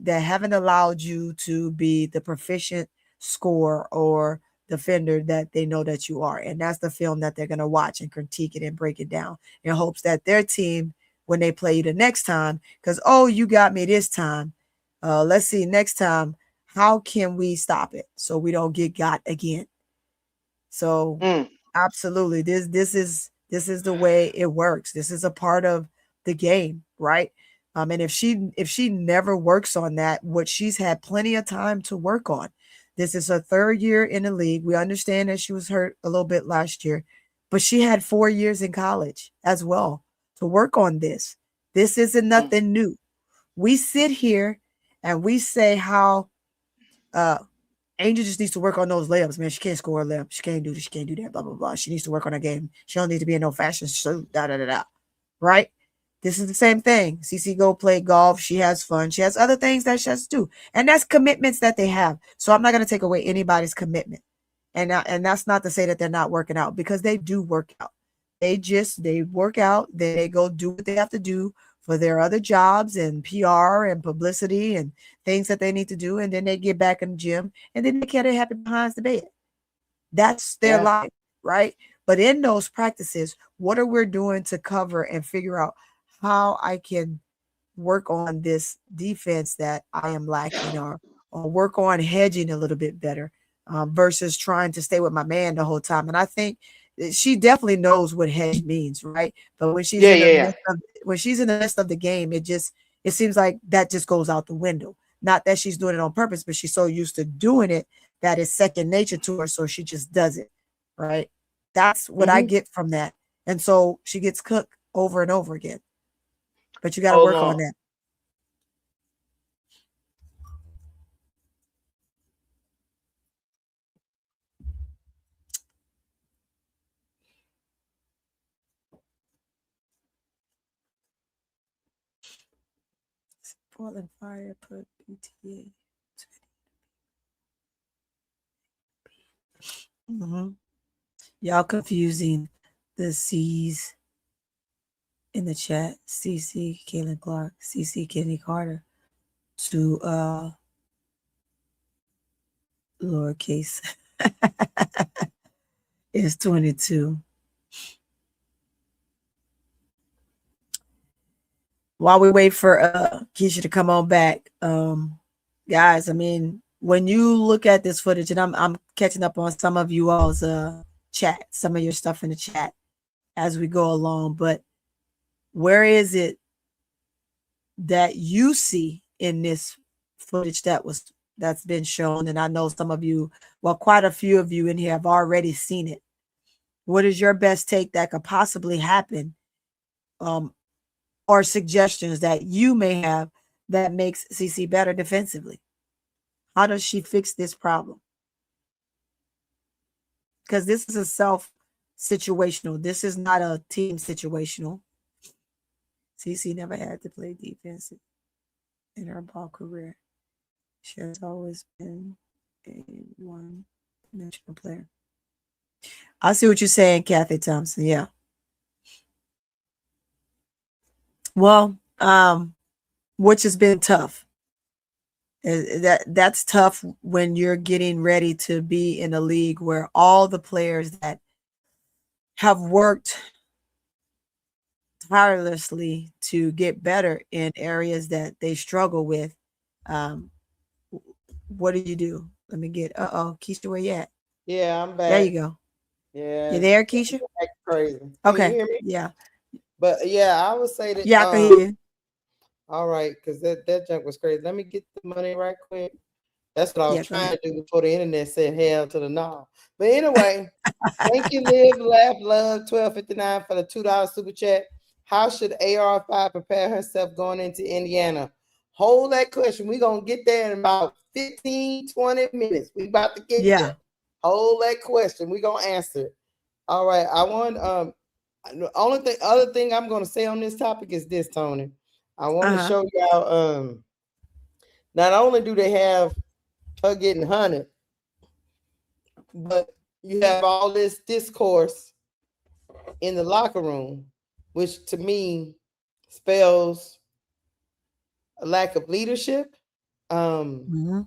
haven't allowed you to be the proficient scorer or defender that they know that you are. And that's the film that they're going to watch and critique it and break it down in hopes that their team, when they play you the next time, because, oh, you got me this time. Let's see next time, how can we stop it so we don't get got again? So absolutely, this is the way it works. This is a part of the game, right? And if she never works on that, what she's had plenty of time to work on. This is her third year in the league. We understand that she was hurt a little bit last year, but she had 4 years in college as well to work on this. This isn't nothing new. We sit here and we say how Angel just needs to work on those layups, man. She can't score a layup. She can't do this. She can't do that. Blah, blah, blah. She needs to work on her game. She don't need to be in no fashion show. Da, da, da, da. Right? This is the same thing. CC go play golf. She has fun. She has other things that she has to do. And that's commitments that they have. So I'm not going to take away anybody's commitment. And that's not to say that they're not working out, because they do work out. They work out. They go do what they have to do for their other jobs and PR and publicity and things that they need to do. And then they get back in the gym and then they get happy behind the bed. That's their life, right? But in those practices, what are we doing to cover and figure out how I can work on this defense that I am lacking, or work on hedging a little bit better versus trying to stay with my man the whole time. And I think she definitely knows what hedge means, right? But when she's in the midst of the game, it seems like that just goes out the window. Not that she's doing it on purpose, but she's so used to doing it that it's second nature to her, so she just does it, right? That's what I get from that. And so she gets cooked over and over again. But you got to work on that. Portland Fire put PTA. Y'all confusing the C's in the chat. CC Kaylin Clark, CC Kenny Carter to lowercase is 22. While we wait for Keysha to come on back, guys, I mean, when you look at this footage, and I'm catching up on some of you all's chat, some of your stuff in the chat as we go along, but where is it that you see in this footage that's been shown? And I know some of you, well, quite a few of you in here have already seen it. What is your best take that could possibly happen, or suggestions that you may have that makes CC better defensively? How does she fix this problem? Because this is a self-situational. This is not a team situational. CC never had to play defense in her ball career. She has always been a one-dimensional player. I see what you're saying, Kathy Thompson. Yeah. Well, which has been tough. That's tough when you're getting ready to be in a league where all the players that have worked tirelessly to get better in areas that they struggle with. What do? Let me get, Keysha, where you at? Yeah, I'm back. There you go. Yeah. You there, Keysha? Crazy. Okay. Can you hear me? Yeah. But yeah, I would say that. Yeah, I can hear you. All right, because that junk was crazy. Let me get the money right quick. That's what I was trying to do before the internet said hell to the no. But anyway, thank you, Live, Laugh, Love, 1259 for the $2 super chat. How should AR5 prepare herself going into Indiana? Hold that question. We're going to get there in about 15, 20 minutes. We about to get there. Hold that question. We're going to answer it. All right. I want the other thing I'm going to say on this topic is this, Tony. I want to show y'all not only do they have her getting hunted, but you have all this discourse in the locker room, which to me spells a lack of leadership. They're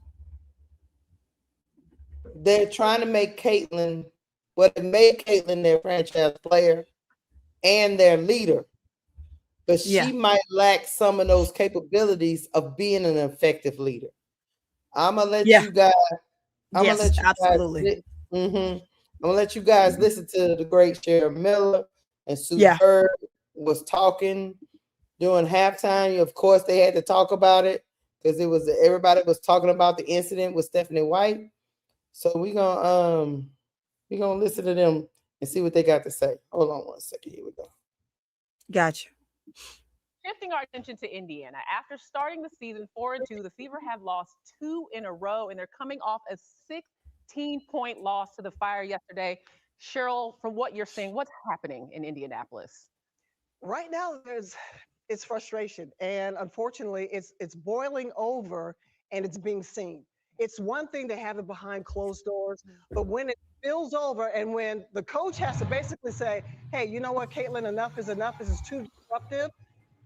trying to make Caitlin, what made Caitlin their franchise player and their leader. But she might lack some of those capabilities of being an effective leader. I'm gonna let you guys. I'm gonna let you absolutely. I'm gonna let you guys listen to the great Sharon Miller and Sue Bird was talking during halftime. Of course, they had to talk about it because it was everybody was talking about the incident with Stephanie White. So we're gonna listen to them and see what they got to say. Hold on one second. Here we go. Gotcha. Shifting our attention to Indiana. After starting the season 4-2, the Fever have lost 2 in a row, and they're coming off a 16-point loss to the Fire yesterday. Cheryl, from what you're seeing, what's happening in Indianapolis? Right now, it's frustration, and unfortunately, it's boiling over, and it's being seen. It's one thing to have it behind closed doors, but when it spills over, and when the coach has to basically say, "Hey, you know what, Caitlin, enough is enough. This is too disruptive."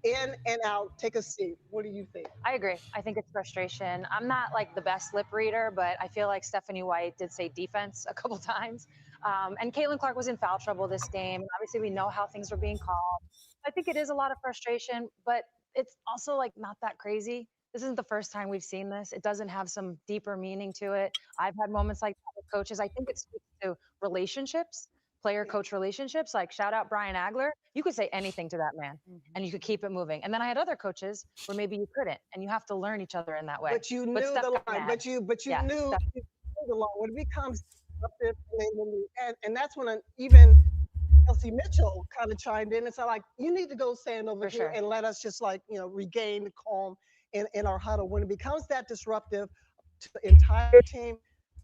In and out, take a seat. What do you think? I agree. I think it's frustration. I'm not like the best lip reader, but I feel like Stephanie White did say defense a couple times. And Caitlin Clark was in foul trouble this game. Obviously, we know how things were being called. I think it is a lot of frustration, but it's also like not that crazy. This isn't the first time we've seen this. It doesn't have some deeper meaning to it. I've had moments like that with coaches. I think it speaks to relationships. Player-coach relationships, like shout out Brian Agler. You could say anything to that man and you could keep it moving. And then I had other coaches where maybe you couldn't, and you have to learn each other in that way. But you knew the line, but you knew the line. When it becomes disruptive, and that's when even Elsie Mitchell kind of chimed in and said, like, you need to go stand over here and let us just regain the calm in our huddle. When it becomes that disruptive to the entire team,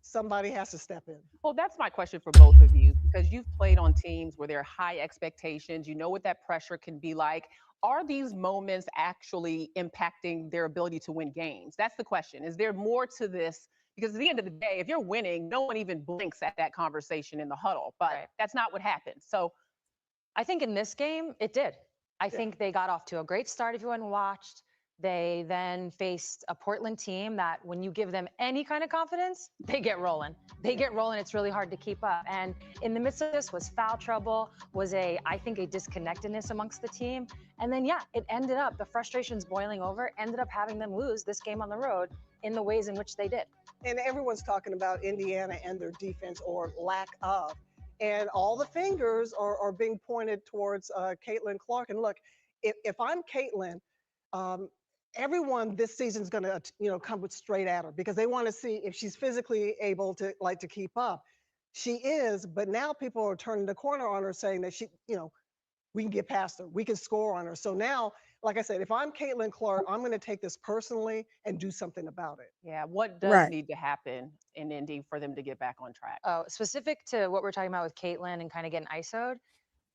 somebody has to step in. Well, that's my question for both of you, because you've played on teams where there are high expectations. You know what that pressure can be like. Are these moments actually impacting their ability to win games? That's the question. Is there more to this? Because at the end of the day, if you're winning, no one even blinks at that conversation in the huddle, but that's not what happened. So I think in this game, it did. I think they got off to a great start if you went and watched. They then faced a Portland team that when you give them any kind of confidence, they get rolling. They get rolling. It's really hard to keep up. And in the midst of this was foul trouble, was I think a disconnectedness amongst the team. And then, it ended up, the frustrations boiling over, ended up having them lose this game on the road in the ways in which they did. And everyone's talking about Indiana and their defense or lack of. And all the fingers are being pointed towards Caitlin Clark. And look, if I'm Caitlin, everyone this season is going to come with straight at her because they want to see if she's physically able to keep up. She is, but now people are turning the corner on her, saying that we can get past her, we can score on her. So now, like I said, if I'm Caitlin Clark, I'm going to take this personally and do something about it. Yeah, what does need to happen in Indy for them to get back on track? Oh, specific to what we're talking about with Caitlin and kind of getting ISO'd,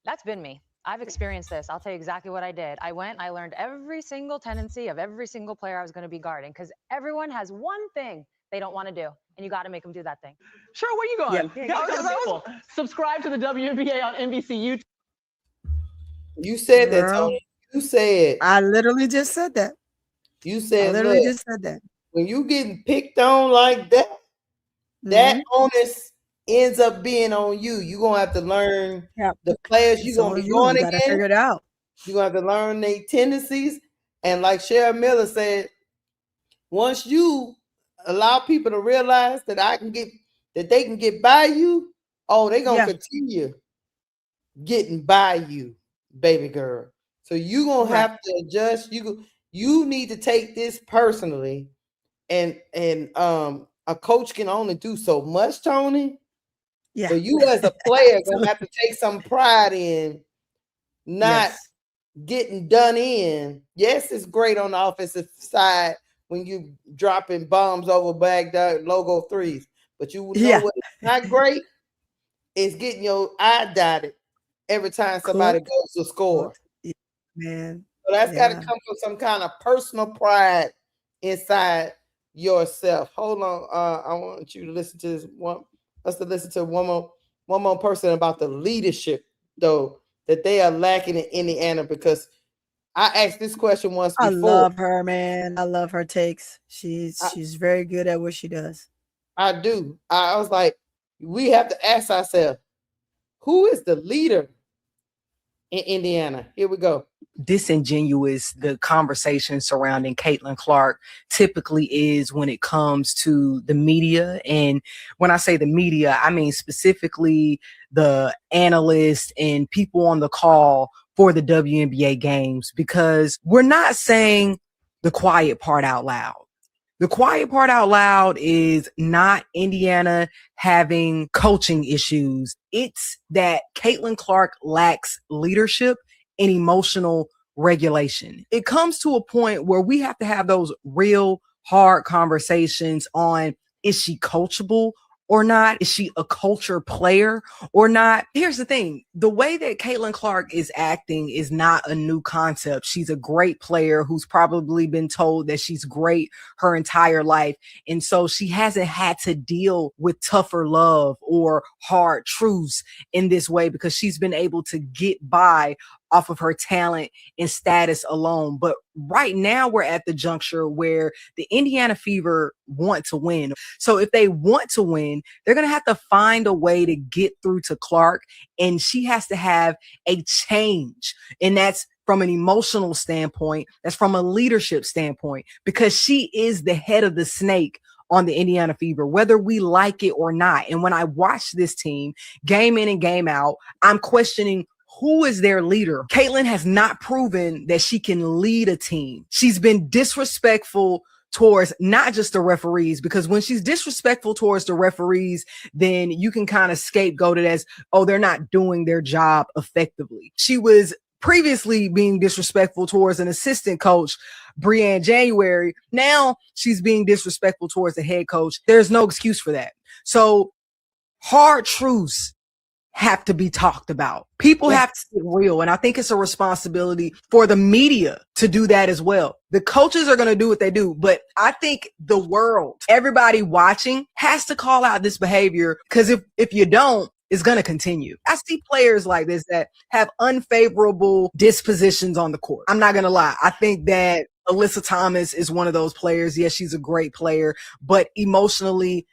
that's been me. I've experienced this. I'll tell you exactly what I did. I learned every single tendency of every single player I was going to be guarding because everyone has one thing they don't want to do, and you got to make them do that thing. Sure, where you going? Subscribe to the WNBA on NBC YouTube. You said that, Tony. You said. I literally just said that. You said. I literally just said that. When you getting picked on like that, that onus ends up being on you. You're going to have to learn the players you're going to be going against. Figure it out. You're going to have to learn their tendencies. And like Sharon Miller said, once you allow people to realize that they can get by you, they're going to continue getting by you, baby girl. So you're going to have to adjust. You need to take this personally. And a coach can only do so much, Tony. Yeah. So you as a player gonna have to take some pride in not getting done in. Yes, it's great on the offensive side when you dropping bombs over Baghdad logo threes, but you know what? It's not great. It's getting your eye dotted every time somebody goes to score. Man, so that's got to come from some kind of personal pride inside yourself. Hold on, I want you to listen to this one. Let's listen to one more person about the leadership, though, that they are lacking in Indiana, because I asked this question once I before. love her, man. I love her takes. She's very good at what she does. I do. I was like, we have to ask ourselves, who is the leader in Indiana? Here we go. Disingenuous the conversation surrounding Caitlin Clark typically is when it comes to the media. And when I say the media, I mean specifically the analysts and people on the call for the WNBA games, because we're not saying the quiet part out loud. The quiet part out loud is not Indiana having coaching issues. It's that Caitlin Clark lacks leadership and emotional regulation. It comes to a point where we have to have those real hard conversations on, is she coachable or not? Is she a culture player or not? Here's the thing. The way that Caitlin Clark is acting is not a new concept. She's a great player who's probably been told that she's great her entire life. And so she hasn't had to deal with tougher love or hard truths in this way because she's been able to get by off of her talent and status alone. But right now we're at the juncture where the Indiana Fever want to win. So if they want to win, they're going to have to find a way to get through to Clark, and she has to have a change. And that's from an emotional standpoint. That's from a leadership standpoint, because she is the head of the snake on the Indiana Fever, whether we like it or not. And when I watch this team game in and game out, I'm questioning, who is their leader? Caitlin has not proven that she can lead a team. She's been disrespectful towards not just the referees, because when she's disrespectful towards the referees, then you can kind of scapegoat it as, oh, they're not doing their job effectively. She was previously being disrespectful towards an assistant coach, Brianne January. Now she's being disrespectful towards the head coach. There's no excuse for that. So hard truths have to be talked about. People have to get real. And I think it's a responsibility for the media to do that as well. The coaches are going to do what they do, but I think the world, everybody watching, has to call out this behavior, because if you don't, it's going to continue. I see players like this that have unfavorable dispositions on the court. I'm not going to lie. I think that Alyssa Thomas is one of those players. Yes, she's a great player, but emotionally,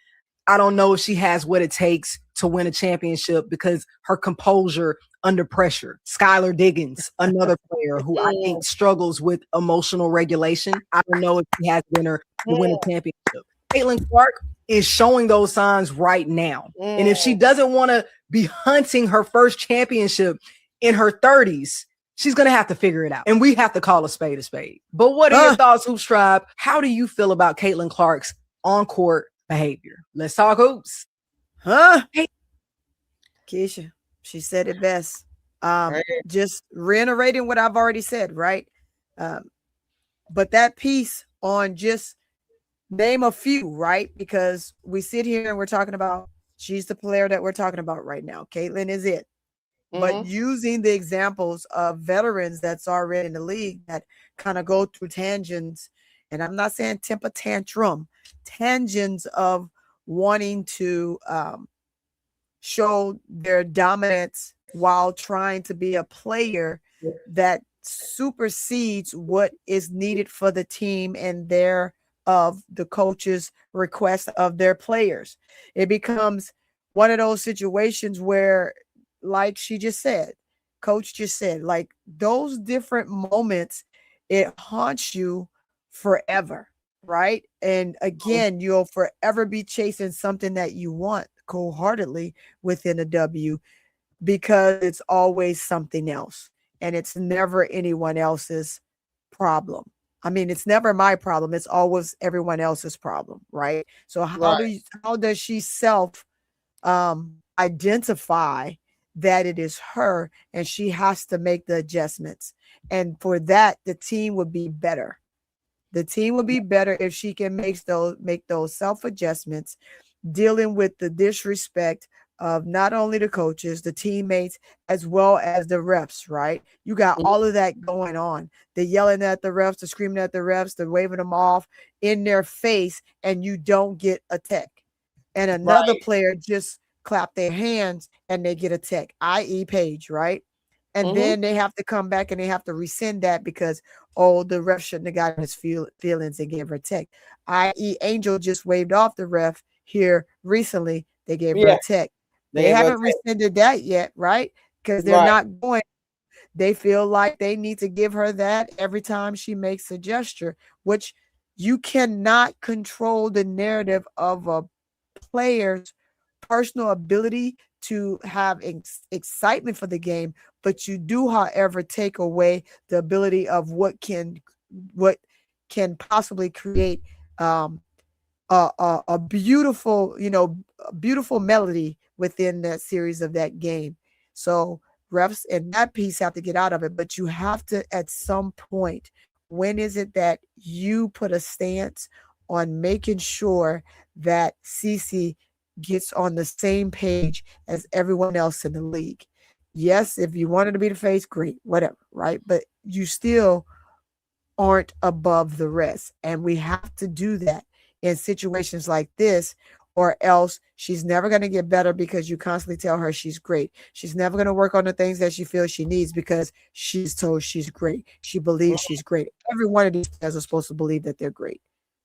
I don't know if she has what it takes to win a championship because her composure under pressure. Skylar Diggins, another player who I think struggles with emotional regulation. I don't know if she has winner to win a championship. Caitlin Clark is showing those signs right now. And if she doesn't want to be hunting her first championship in her 30s, she's going to have to figure it out. And we have to call a spade a spade. But what are your thoughts, Hoops Tribe? How do you feel about Caitlin Clark's on-court behavior? Let's talk hoops. Hey. Keysha, she said it best. Just reiterating what I've already said, right? But that piece on just name a few, right? Because we sit here and we're talking about, she's the player that we're talking about right now. Caitlin is it. But using the examples of veterans that's already in the league that kind of go through tangents, and I'm not saying temper tantrum, tangents of wanting to show their dominance while trying to be a player that supersedes what is needed for the team and their of the coach's request of their players. It becomes one of those situations where, like she just said, coach just said, like those different moments, it haunts you forever, right? And again, you'll forever be chasing something that you want wholeheartedly within a W, because it's always something else and it's never anyone else's problem. I mean, it's never my problem. It's always everyone else's problem, right? So how does she self identify that it is her, and she has to make the adjustments? And for that, the team would be better. The team would be better if she can make those self adjustments, dealing with the disrespect of not only the coaches, the teammates, as well as the refs, right? You got all of that going on. The yelling at the refs, the screaming at the refs, the waving them off in their face, and you don't get a tech. And another player just clap their hands and they get a tech, i.e. Paige, right? And then they have to come back and they have to rescind that because, oh, the ref shouldn't have gotten his feelings and gave her a tech. I.e., Angel just waved off the ref here recently. They gave her a tech. They haven't rescinded that yet, right? Because they're not going. They feel like they need to give her that every time she makes a gesture, which you cannot control the narrative of a player's personal ability to have excitement for the game, but you do, however, take away the ability of what can possibly create a beautiful, a beautiful melody within that series of that game. So refs and that piece have to get out of it, but you have to, at some point, when is it that you put a stance on making sure that CC gets on the same page as everyone else in the league? Yes, if you wanted to be the face, great, whatever, right? But you still aren't above the rest. And we have to do that in situations like this, or else she's never going to get better because you constantly tell her she's great. She's never going to work on the things that she feels she needs because she's told she's great. She believes she's great. Every one of these players are supposed to believe that they're great,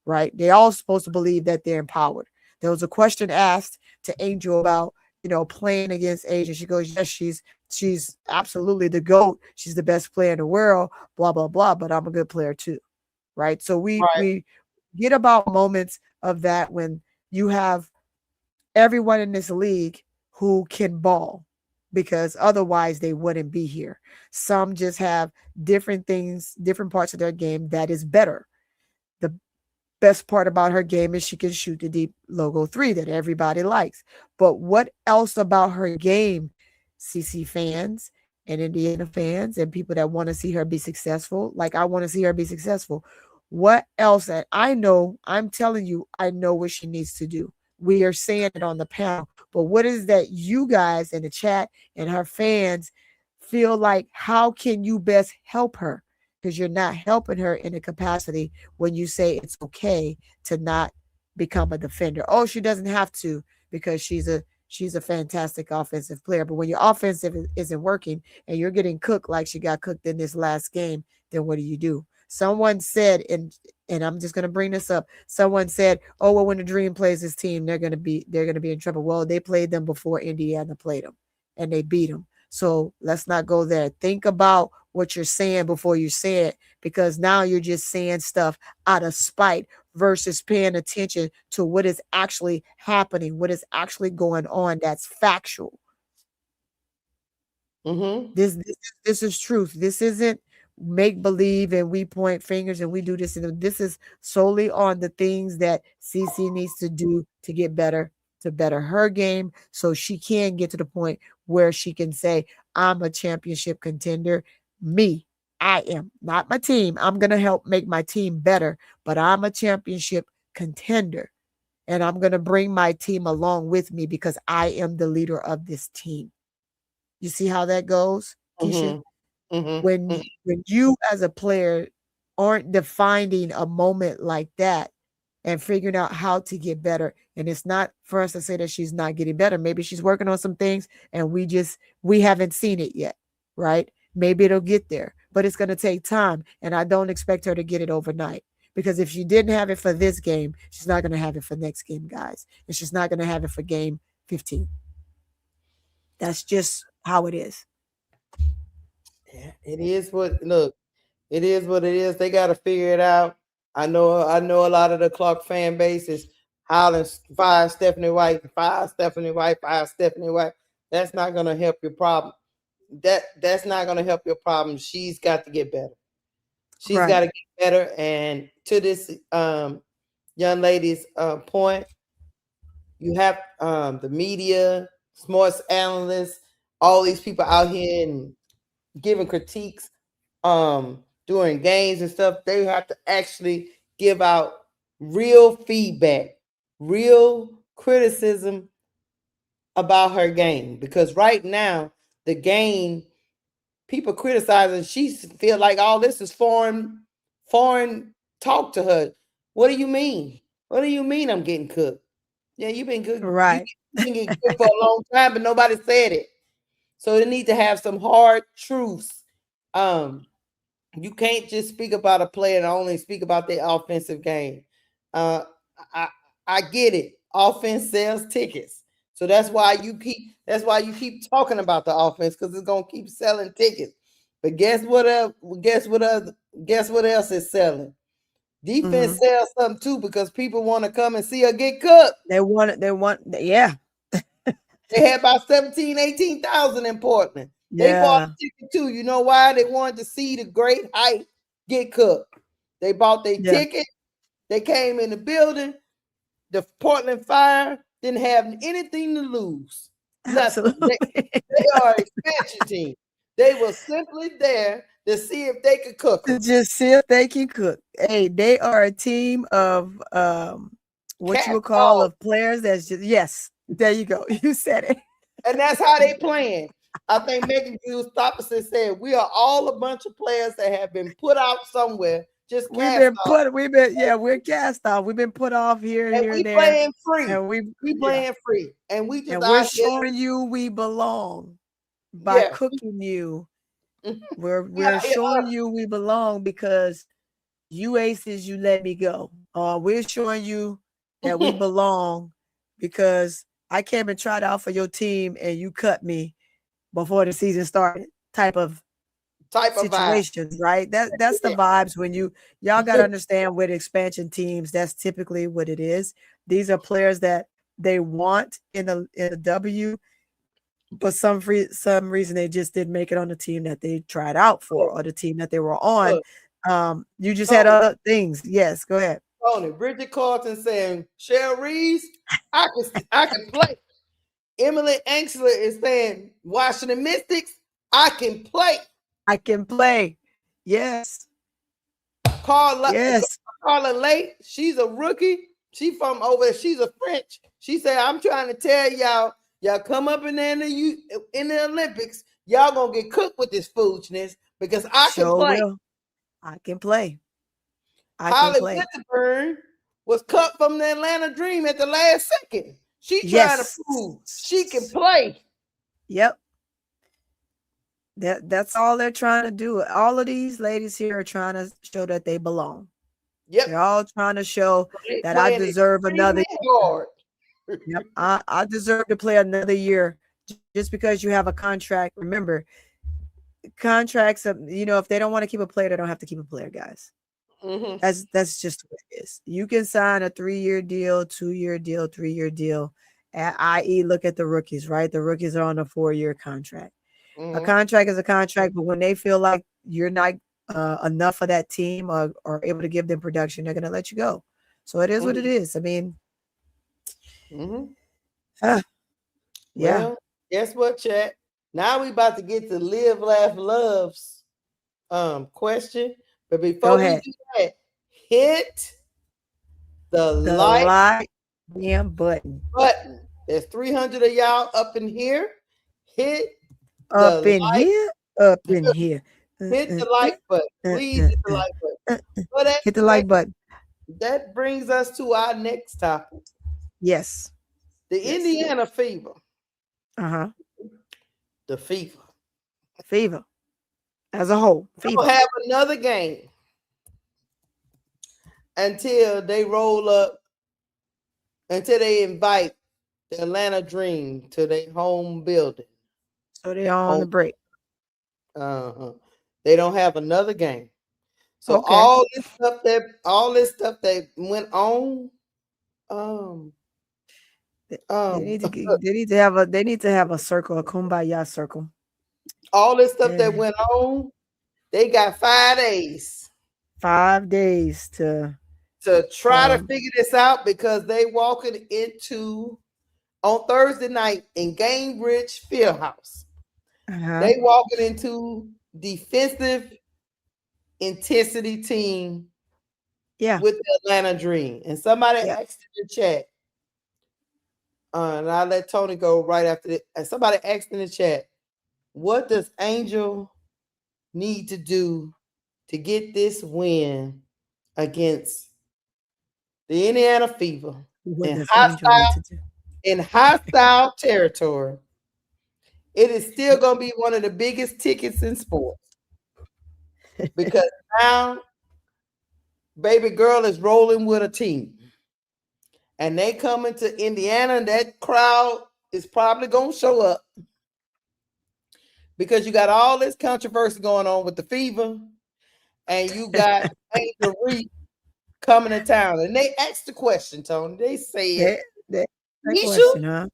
right? They're all supposed to believe that they're empowered. There was a question asked to Angel about, playing against Asia. She goes, yes, she's absolutely the GOAT. She's the best player in the world, blah, blah, blah, but I'm a good player too, right? So we get about moments of that when you have everyone in this league who can ball, because otherwise they wouldn't be here. Some just have different things, different parts of their game that is better. The best part about her game is she can shoot the deep logo 3 that everybody likes. But what else about her game, CC fans and Indiana fans and people that want to see her be successful, like I want to see her be successful, what else? That I know, I'm telling you, I know what she needs to do. We are saying it on the panel, but what is that you guys in the chat and her fans feel like, how can you best help her? Because you're not helping her in a capacity when you say it's okay to not become a defender. Oh, she doesn't have to because she's a fantastic offensive player. But when your offensive isn't working and you're getting cooked like she got cooked in this last game, then what do? Someone said, and I'm just going to bring this up. Someone said, "Oh, well, when the Dream plays this team, they're going to be in trouble." Well, they played them before Indiana played them, and they beat them. So let's not go there. Think about what you're saying before you say it, because now you're just saying stuff out of spite versus paying attention to what is actually happening, what is actually going on. That's factual. This is truth. This isn't make believe and we point fingers and we do this, and this is solely on the things that CC needs to do to get better, to better her game, so she can get to the point where she can say, I'm a championship contender. I am, not my team. I'm going to help make my team better, but I'm a championship contender, and I'm going to bring my team along with me because I am the leader of this team. You see how that goes, Keysha? When you as a player aren't defining a moment like that and figuring out how to get better, and it's not for us to say that she's not getting better. Maybe she's working on some things and we haven't seen it yet, right? Maybe it'll get there, but it's going to take time, and I don't expect her to get it overnight, because if she didn't have it for this game, she's not going to have it for next game, guys, and she's not going to have it for game 15. That's just how it is. Yeah, it is what it is. They got to figure it out. I know a lot of the Clark fan base is howling, fire Stephanie White. That's not going to help your problem. That's not going to help your problem. She's got to get better. She's got to get better. And to this young lady's point, you have the media, sports analysts, all these people out here and giving critiques during games and stuff. They have to actually give out real feedback, real criticism about her game, because right now the game, people criticizing, she feel like all this is foreign talk to her. What do you mean I'm getting cooked? Yeah, you've been good, right? You been getting cooked for a long time, but nobody said it. So they need to have some hard truths. You can't just speak about a player and only speak about their offensive game. I get it. Offense sells tickets. So that's why you keep talking about the offense, because it's gonna keep selling tickets. But guess what else is selling? Defense sells something too, because people want to come and see her get cooked. Yeah. They had about 18,000 in Portland. Yeah. They bought a ticket too. You know why? They wanted to see the great hype get cooked. They bought their ticket. They came in the building. The Portland Fire didn't have anything to lose. Nothing. They are an expansion team. They were simply there to see if they could cook. To just see if they can cook. Hey, they are a team of what you would call of players that's just, yes, there you go. You said it. And that's how they playing. I think Megan Stopperson said, we are all a bunch of players that have been put out somewhere. We're cast off. We've been put off here and there. Playing free. And we playing free. And we just we're showing you we belong by cooking you. We're showing you we belong because you aces, you let me go. We're showing you that we belong because I came and tried out for your team and you cut me before the season started. Type of situations, right? That's the vibes when y'all got to understand with expansion teams. That's typically what it is. These are players that they want in a W, but some reason they just didn't make it on the team that they tried out for or the team that they were on. You just had other things. Yes, go ahead. Tony, Bridget Carlton saying, Reese, I can play. Emily Angela is saying, Washington Mystics, I can play. I can play. Yes. Carla Lake, she's a rookie. She from over there. She's a French. She said, I'm trying to tell y'all come up in there in the Olympics. Y'all gonna get cooked with this foolishness because I can play. I can play. Holly Winterburn was cut from the Atlanta Dream at the last second. She trying to prove she can play. Yep. That's all they're trying to do. All of these ladies here are trying to show that they belong. Yep. They're all trying to show that I deserve another year. Yep. I deserve to play another year. Just because you have a contract. Remember, contracts, if they don't want to keep a player, they don't have to keep a player, guys. That's just what it is. You can sign a 3-year deal, 2-year deal, 3-year deal. I.e., look at the rookies, right? The rookies are on a 4-year contract. A contract is a contract, but when they feel like you're not enough for that team or able to give them production, they're going to let you go. So it is what it is. I mean, yeah. Well, guess what, chat? Now we about to get to Live, Laugh, Love's question. But before we do that, hit the like button. There's 300 of y'all up in here. Hit up in here. Hit the like button. Please hit the like button. Hit the like button. That brings us to our next topic. Yes. The Indiana Fever. The Fever. As a whole. We'll have another game until they roll up, until they invite the Atlanta Dream to their home building. So they're on the break. They don't have another game. So all this stuff that went on, they need to have a circle, a kumbaya circle. All this stuff that went on, they got 5 days. 5 days to try to figure this out, because they walking into on Thursday night in Gainbridge Fieldhouse. They walking into defensive intensity team with the Atlanta Dream. And somebody asked in the chat, and I'll let Tony go right after this. And somebody asked in the chat, what does Angel need to do to get this win against the Indiana Fever in hostile territory it is still going to be one of the biggest tickets in sports because now baby girl is rolling with a team. And they coming to Indiana, and that crowd is probably going to show up because you got all this controversy going on with the fever, and you got Angel Reese coming to town. And they asked the question, Tony. They said, that Keysha, question, huh?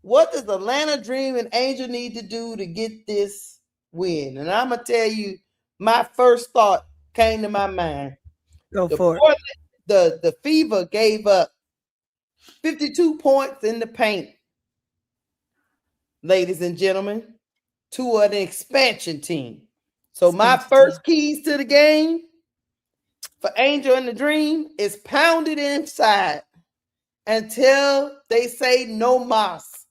what does Atlanta Dream and Angel need to do to get this win? And I'm going to tell you, my first thought came to my mind. Go for it. The Fever gave up 52 points in the paint, ladies and gentlemen, to an expansion team. So my first keys to the game for Angel and the Dream is pound it inside until they say no mas.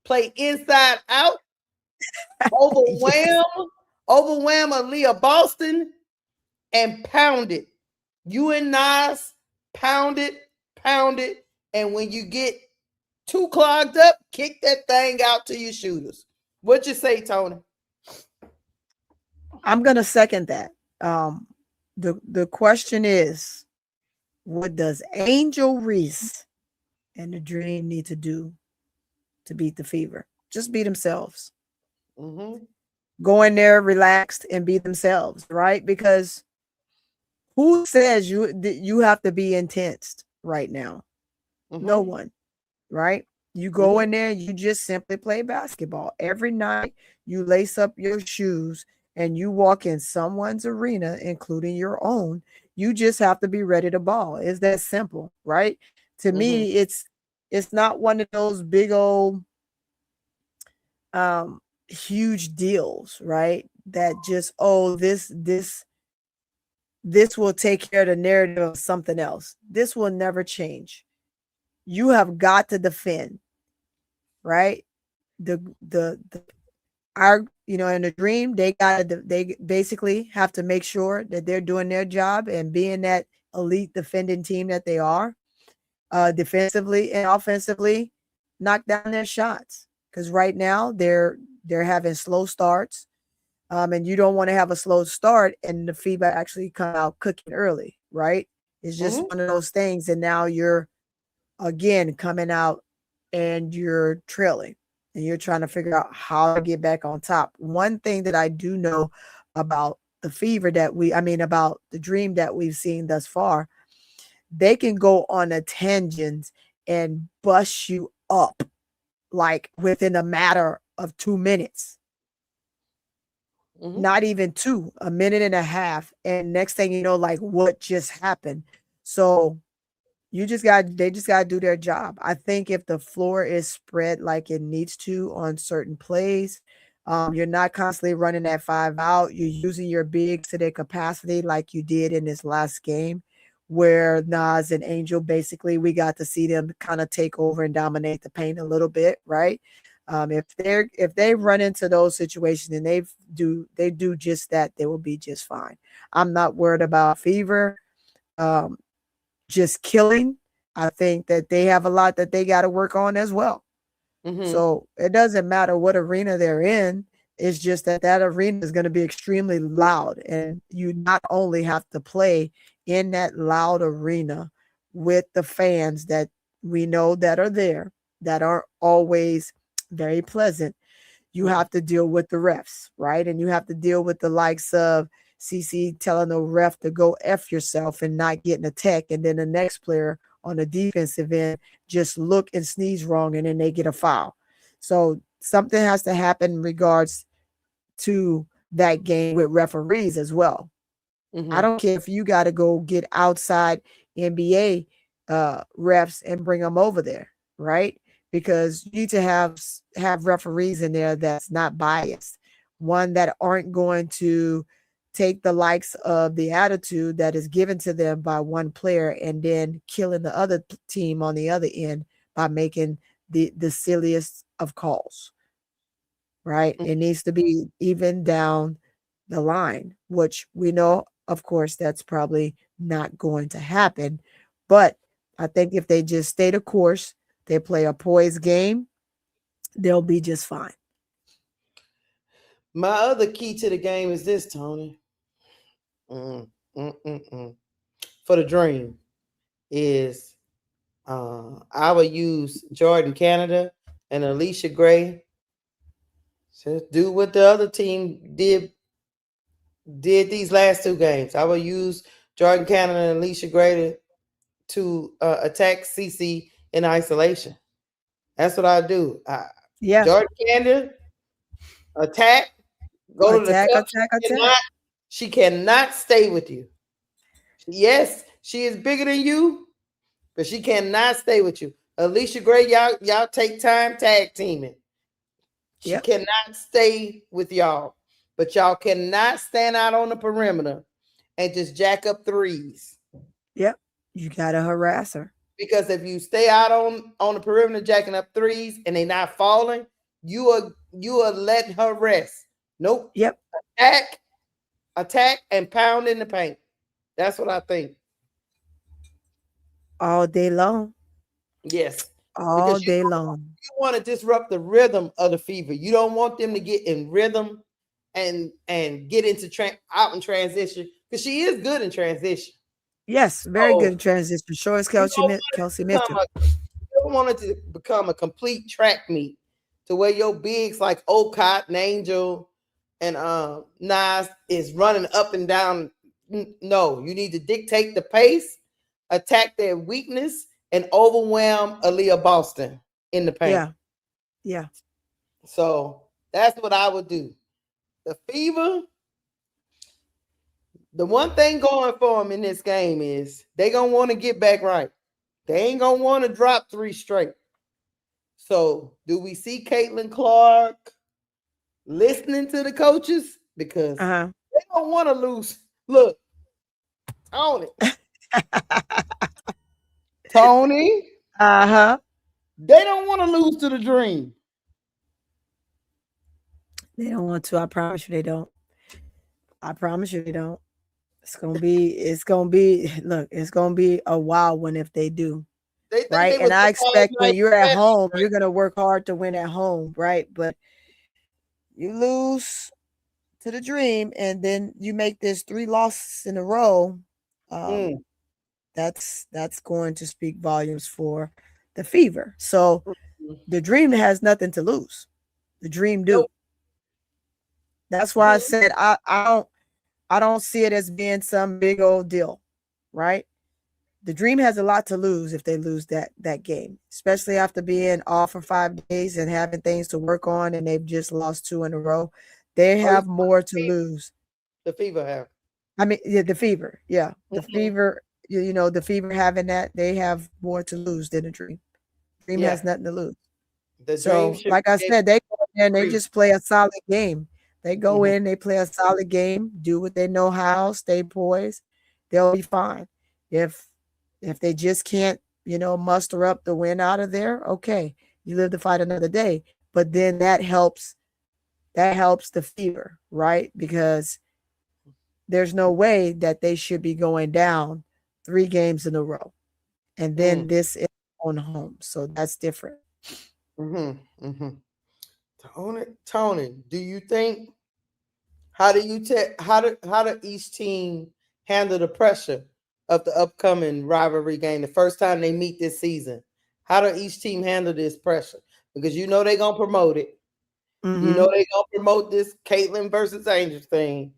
Play inside out, overwhelm Aaliyah Boston, and pound it. You and Nas, pound it, and when you get too clogged up, kick that thing out to your shooters. What you say, Tony? I'm gonna second that. The question is, what does Angel Reese and the Dream need to do to beat the Fever? Just be themselves. Go in there, relaxed, and be themselves, right? Because who says you have to be intense right now? No one, right? You go in there, you just simply play basketball. Every night you lace up your shoes and you walk in someone's arena, including your own. You just have to be ready to ball. It's that simple, right? To me, it's not one of those big old huge deals, right? That just, this will take care of the narrative of something else. This will never change. You have got to defend, right? In the Dream, they basically have to make sure that they're doing their job and being that elite defending team that they are, defensively and offensively, knock down their shots. Because right now they're having slow starts, and you don't want to have a slow start and the feedback actually come out cooking early, right? It's just one of those things, and now you're again coming out and you're trailing and you're trying to figure out how to get back on top. One thing that I do know about the Fever about the Dream that we've seen thus far, they can go on a tangent and bust you up like within a matter of 2 minutes. Not even 2, a minute and a half. And next thing you know, like, what just happened? So they just got to do their job. I think if the floor is spread like it needs to on certain plays, you're not constantly running that 5 out. You're using your bigs to their capacity like you did in this last game, where Nas and Angel, basically, we got to see them kind of take over and dominate the paint a little bit, right? If they run into those situations and they do just that, they will be just fine. I'm not worried about Fever just killing. I think that they have a lot that they got to work on as well. So it doesn't matter what arena they're in. It's just that arena is going to be extremely loud, and you not only have to play in that loud arena with the fans that we know that are there, that aren't always very pleasant. You have to deal with the refs, right? And you have to deal with the likes of CC telling the ref to go F yourself and not getting a tech, and then the next player on the defensive end just look and sneeze wrong and then they get a foul. So something has to happen in regards to that game with referees as well. I don't care if you got to go get outside NBA refs and bring them over there, right? Because you need to have referees in there that's not biased, one that aren't going to take the likes of the attitude that is given to them by one player and then killing the other team on the other end by making the silliest of calls, right? It needs to be even down the line, which we know, of course, that's probably not going to happen. But I think if they just stay the course, they play a poised game, they'll be just fine. My other key to the game is this, Tony. For the dream is I would use Jordan Canada and Alicia Gray. Just do what the other team did these last two games. I will use Jordan Cannon and Alicia Gray to attack CC in isolation. That's what I do. Jordan Cannon attack, go to the cup. She cannot stay with you. Yes, she is bigger than you, but she cannot stay with you. Alicia Gray, y'all take time tag teaming. She cannot stay with y'all, but y'all cannot stand out on the perimeter and just jack up threes. Yep. You gotta harass her. Because if you stay out on the perimeter jacking up threes and they not falling, you are letting her rest. Nope. Yep. Attack and pound in the paint. That's what I think. All day long. Yes. All day long. You want to disrupt the rhythm of the Fever. You don't want them to get in rhythm and get into out in transition, because she is good in transition. Yes, very good in transition. Sure as Kelsey Mitchell. You don't want it to become a complete track meet to where your bigs like Ocott and Angel and Nas is running up and down. No, you need to dictate the pace, attack their weakness, and overwhelm Aaliyah Boston in the paint. Yeah. So that's what I would do. The Fever, the one thing going for them in this game is they gonna want to get back right. They ain't gonna want to drop 3 straight. So do we see Caitlin Clark listening to the coaches? Because they don't want to lose. Look, Tony. Tony. They don't want to lose to the Dream. They don't want to. I promise you they don't. I promise you they don't. It's gonna be look, it's gonna be a wild one if they do. Right. And I expect when you're at home, you're gonna work hard to win at home, right? But you lose to the Dream and then you make this 3 losses in a row. That's going to speak volumes for the Fever. So the Dream has nothing to lose. The Dream do. That's why I said I don't see it as being some big old deal, right? The Dream has a lot to lose if they lose that game, especially after being off for 5 days and having things to work on, and they've just lost 2 in a row. They have more to lose. The Fever have. I mean, the Fever, the Fever. The Fever having that, they have more to lose than the Dream. Dream has nothing to lose. So, like I said, they go in and they just play a solid game. They go in, they play a solid game, do what they know how, stay poised. They'll be fine. If they just can't, muster up the win out of there, okay, you live to fight another day. But then that helps the Fever, right? Because there's no way that they should be going down 3 games in a row. And then this is on home. So that's different. Tony, do you think how do each team handle the pressure of the upcoming rivalry game, the first time they meet this season? How do each team handle this pressure? Because they're gonna promote it. They're gonna promote this Caitlin versus Angel thing.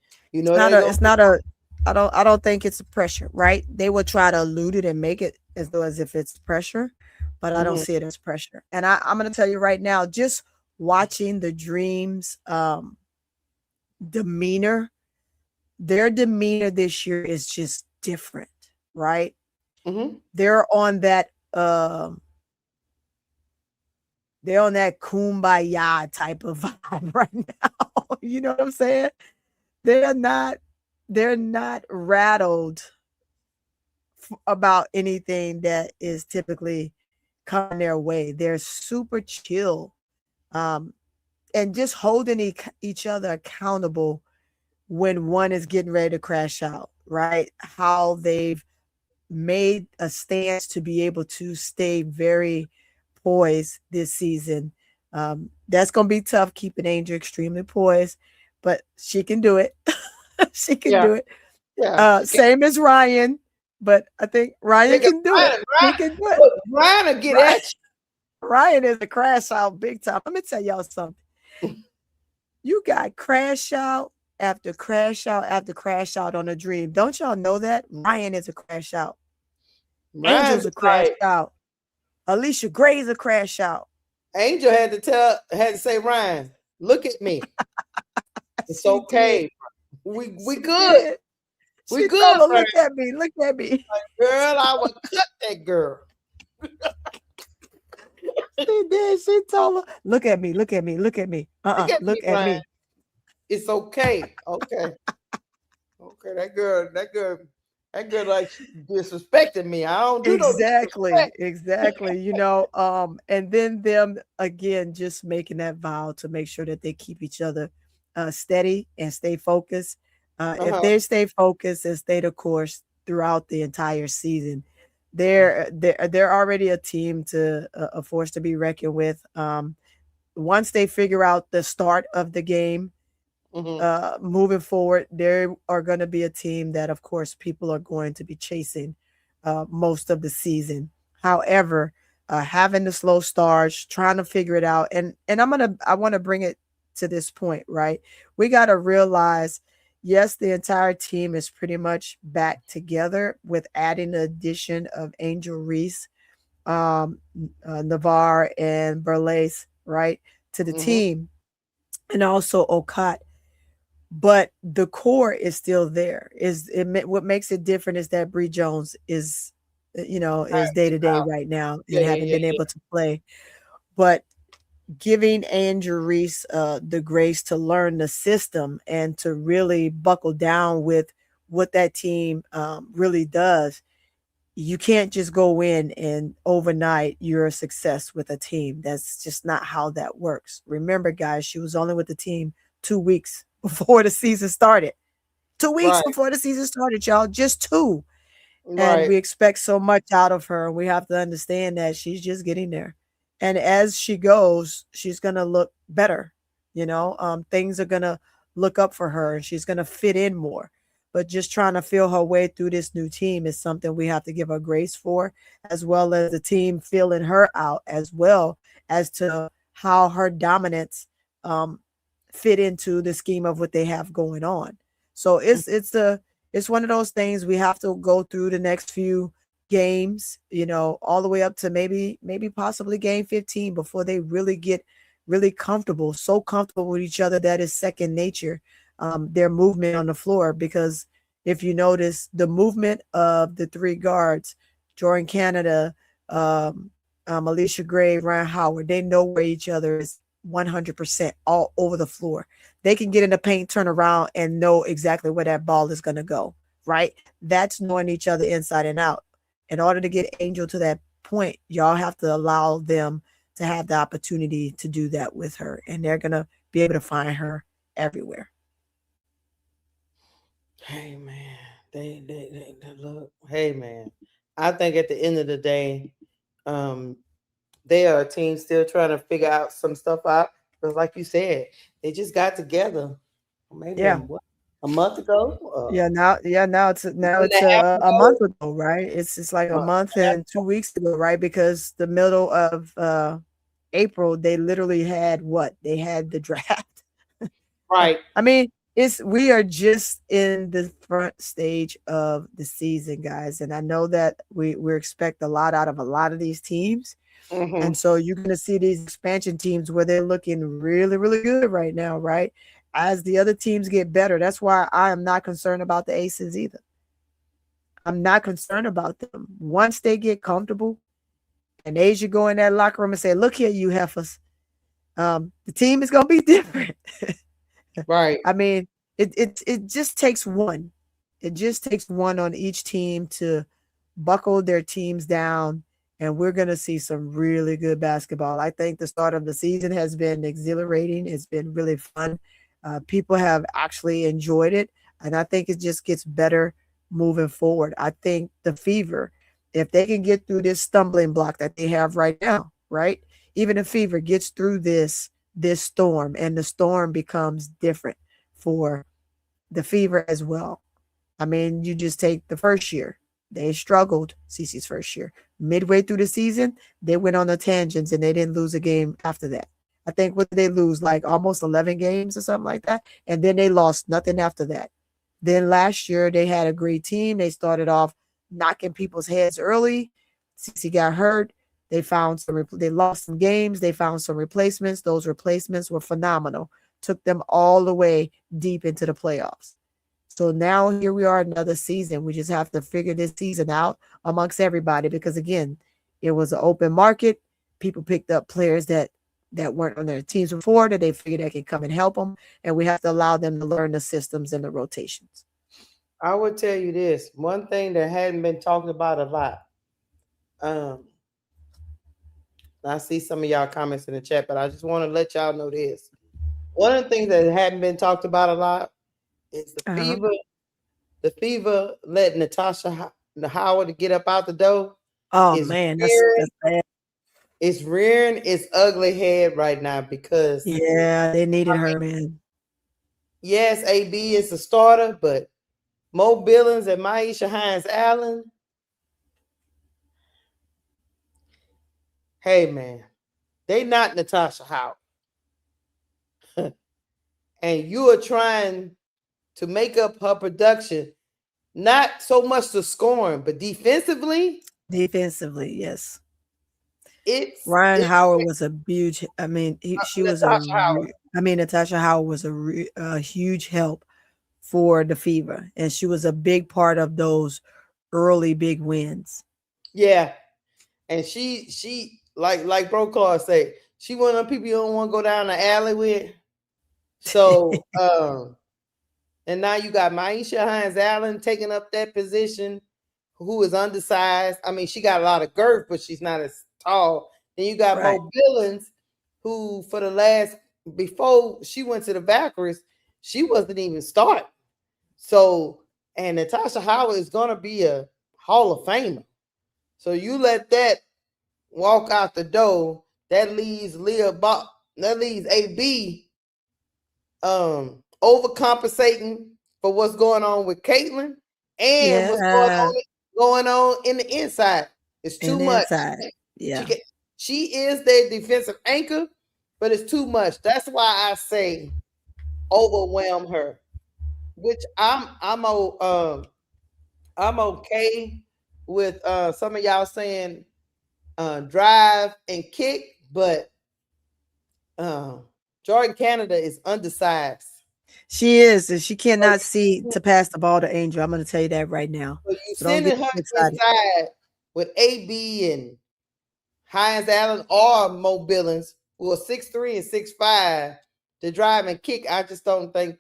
I don't think it's a pressure, right? They will try to elude it and make it as though as if it's pressure, but I don't see it as pressure. And I'm going to tell you right now, just watching the Dreams demeanor, their demeanor this year is just different, right? They're on that kumbaya type of vibe right now. You know what I'm saying? They're not rattled about anything that is typically coming their way. They're super chill, and just holding each other accountable when one is getting ready to crash out, right? How they've made a stance to be able to stay very poised this season. That's going to be tough, keeping Angel extremely poised. but she can do it. She can do it. Yeah. Same as Ryan, but I think Ryan can do it. He can do it. Look, Ryan will get at you. Ryan is a crash out big time. Let me tell y'all something. You got crash out after crash out after crash out on a dream. Don't y'all know that? Ryan is a crash out. Angel's a crash out. Alicia Gray's a crash out. Angel had to say, Ryan, look at me. It's okay. We good. We good. Look at me. Look at me. Like, girl, I would cut that girl. She did. She told her, look at me. Look at me. Look at me. Look at me. It's okay. Okay. Okay. That girl, like she disrespecting me. I don't do Exactly. You know, and then them again just making that vow to make sure that they keep each other steady and stay focused. If they stay focused and stay the course throughout the entire season, they're already a team a force to be reckoned with. Once they figure out the start of the game, moving forward, they are going to be a team that, of course, people are going to be chasing most of the season. However, having the slow starts, trying to figure it out, and I want to bring it to this point, right? We got to realize, yes, the entire team is pretty much back together with adding the addition of Angel Reese, Navarre, and Burles, right, to the team, and also Okat. But the core is still there. What makes it different is that Bree Jones is day to day right now and haven't been able to play. But giving Angel Reese the grace to learn the system and to really buckle down with what that team really does. You can't just go in and overnight you're a success with a team. That's just not how that works. Remember, guys, she was only with the team 2 weeks before the season started. 2 weeks before the season started, y'all. Just 2. And we expect so much out of her. We have to understand that she's just getting there. And as she goes, she's going to look better. Things are going to look up for her and she's going to fit in more. But just trying to feel her way through this new team is something we have to give her grace for, as well as the team feeling her out, as well as to how her dominance fit into the scheme of what they have going on. So it's one of those things we have to go through the next few games, all the way up to maybe possibly game 15 before they really get really comfortable, so comfortable with each other that is second nature, their movement on the floor. Because if you notice the movement of the 3 guards, Jordan Canada, Alicia Gray, Ryan Howard, they know where each other is 100% all over the floor. They can get in the paint, turn around, and know exactly where that ball is going to go, right? That's knowing each other inside and out. In order to get Angel to that point, y'all have to allow them to have the opportunity to do that with her, and they're going to be able to find her everywhere. Hey, man. They look. Hey, man. I think at the end of the day, they are a team still trying to figure out some stuff out. Because like you said, they just got together maybe a month ago. Now it's a month ago, right? It's like a month and 2 weeks ago, right? Because the middle of April, they literally had they had the draft. Right. I mean, we are just in the front stage of the season, guys. And I know that we expect a lot out of a lot of these teams. And so you're going to see these expansion teams where they're looking really, really good right now, right? As the other teams get better. That's why I am not concerned about the Aces either. I'm not concerned about them. Once they get comfortable and Asia go in that locker room and say, look here, you heifers, the team is going to be different. Right. I mean, it just takes one. It just takes one on each team to buckle their teams down. And we're going to see some really good basketball. I think the start of the season has been exhilarating. It's been really fun. People have actually enjoyed it. And I think it just gets better moving forward. I think the Fever, if they can get through this stumbling block that they have right now, right? Even the Fever gets through this storm and the storm becomes different for the Fever as well. I mean, you just take the first year. They struggled, CeCe's first year. Midway through the season, they went on the tangents and they didn't lose a game after that. I think what did they lose? Like almost 11 games or something like that. And then they lost nothing after that. Then last year, they had a great team. They started off knocking people's heads early. CeCe got hurt. They lost some games. They found some replacements. Those replacements were phenomenal. Took them all the way deep into the playoffs. So now here we are, another season. We just have to figure this season out amongst everybody because, again, it was an open market. People picked up players that weren't on their teams before that they figured they could come and help them, and we have to allow them to learn the systems and the rotations. I would tell you this. One thing that hadn't been talked about a lot. I see some of y'all comments in the chat, but I just want to let y'all know this. One of the things that hadn't been talked about a lot is the Fever. The Fever let Natasha Howard to get up out the door. Oh man, that's bad. It's rearing its ugly head right now because they needed her, man. Yes, AB is the starter, but Mo Billings and Maisha Hines-Allen. Hey man, they not Natasha Howard. And you are trying to make up her production, not so much the scoring, but defensively. Defensively, yes. Ryan Howard was a huge. I mean, Natasha Howard was a huge help for the Fever, and she was a big part of those early big wins. Yeah, and she like Bro Claw say, she one of them people you don't want to go down the alley with. So, and now you got Maisha Hines-Allen taking up that position, who is undersized. I mean, she got a lot of girth, but she's not as tall. Then you got Mo Billings, who before she went to the Valkyries, she wasn't even starting. So, and Natasha Howard is going to be a Hall of Famer. So you let that walk out the door, that leaves AB overcompensating for what's going on with Caitlin and what's going on in the inside. It's too much. Yeah. She is their defensive anchor, but it's too much. That's why I say overwhelm her. Which I'm okay with some of y'all saying drive and kick, but Jordan Canada is undersized. She is, and she cannot see to pass the ball to Angel. I'm going to tell you that right now. So you sending her inside with AB and Hines-Allen or Mo Billings, who are 6'3" and 6'5", to drive and kick. I just don't think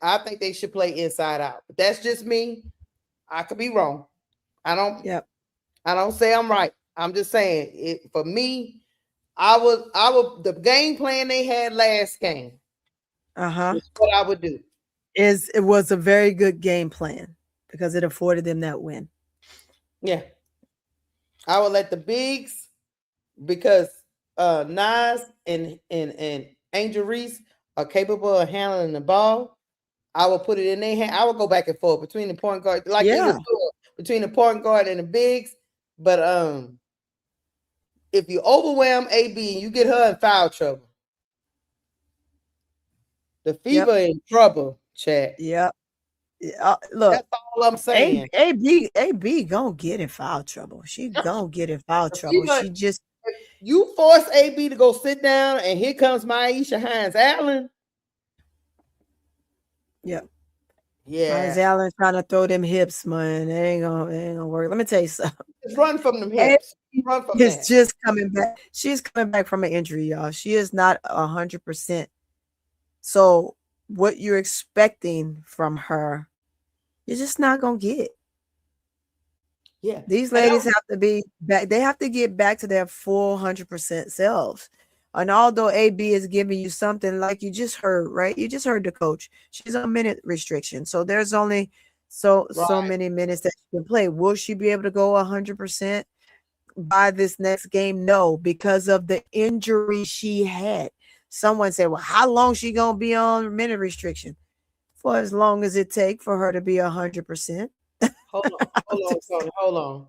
I think they should play inside out. But that's just me. I could be wrong. I don't say I'm right. I'm just saying for me, the game plan they had last game. Is what I would do. It was a very good game plan because it afforded them that win. Yeah. I would let the bigs, because Nas and Angel Reese are capable of handling the ball. I will put it in their hand. I will go back and forth between the point guard, they was doing, between the point guard and the bigs. But if you overwhelm AB and you get her in foul trouble, the Fever in trouble, chat. Yep. Look, that's all I'm saying. AB gonna get in foul trouble. She gonna get in foul trouble. She just you force AB to go sit down, and here comes Maisha Hines-Allen. Yep. Yeah. Hines-Allen trying to throw them hips, man. It ain't gonna work. Let me tell you something. Just run from them hips. Run from that. Just coming back. She's coming back from an injury, y'all. She is not 100%. So what you're expecting from her, you're just not gonna get. Yeah, these ladies have to be back. They have to get back to their full 100% selves. And although AB is giving you something, like you just heard, right? You just heard the coach. She's on minute restriction, so there's only so many minutes that she can play. Will she be able to go 100% by this next game? No, because of the injury she had. someone said, well, how long she going to be on minute restriction? For as long as it take for her to be 100%. Hold on, Tony. Hold on.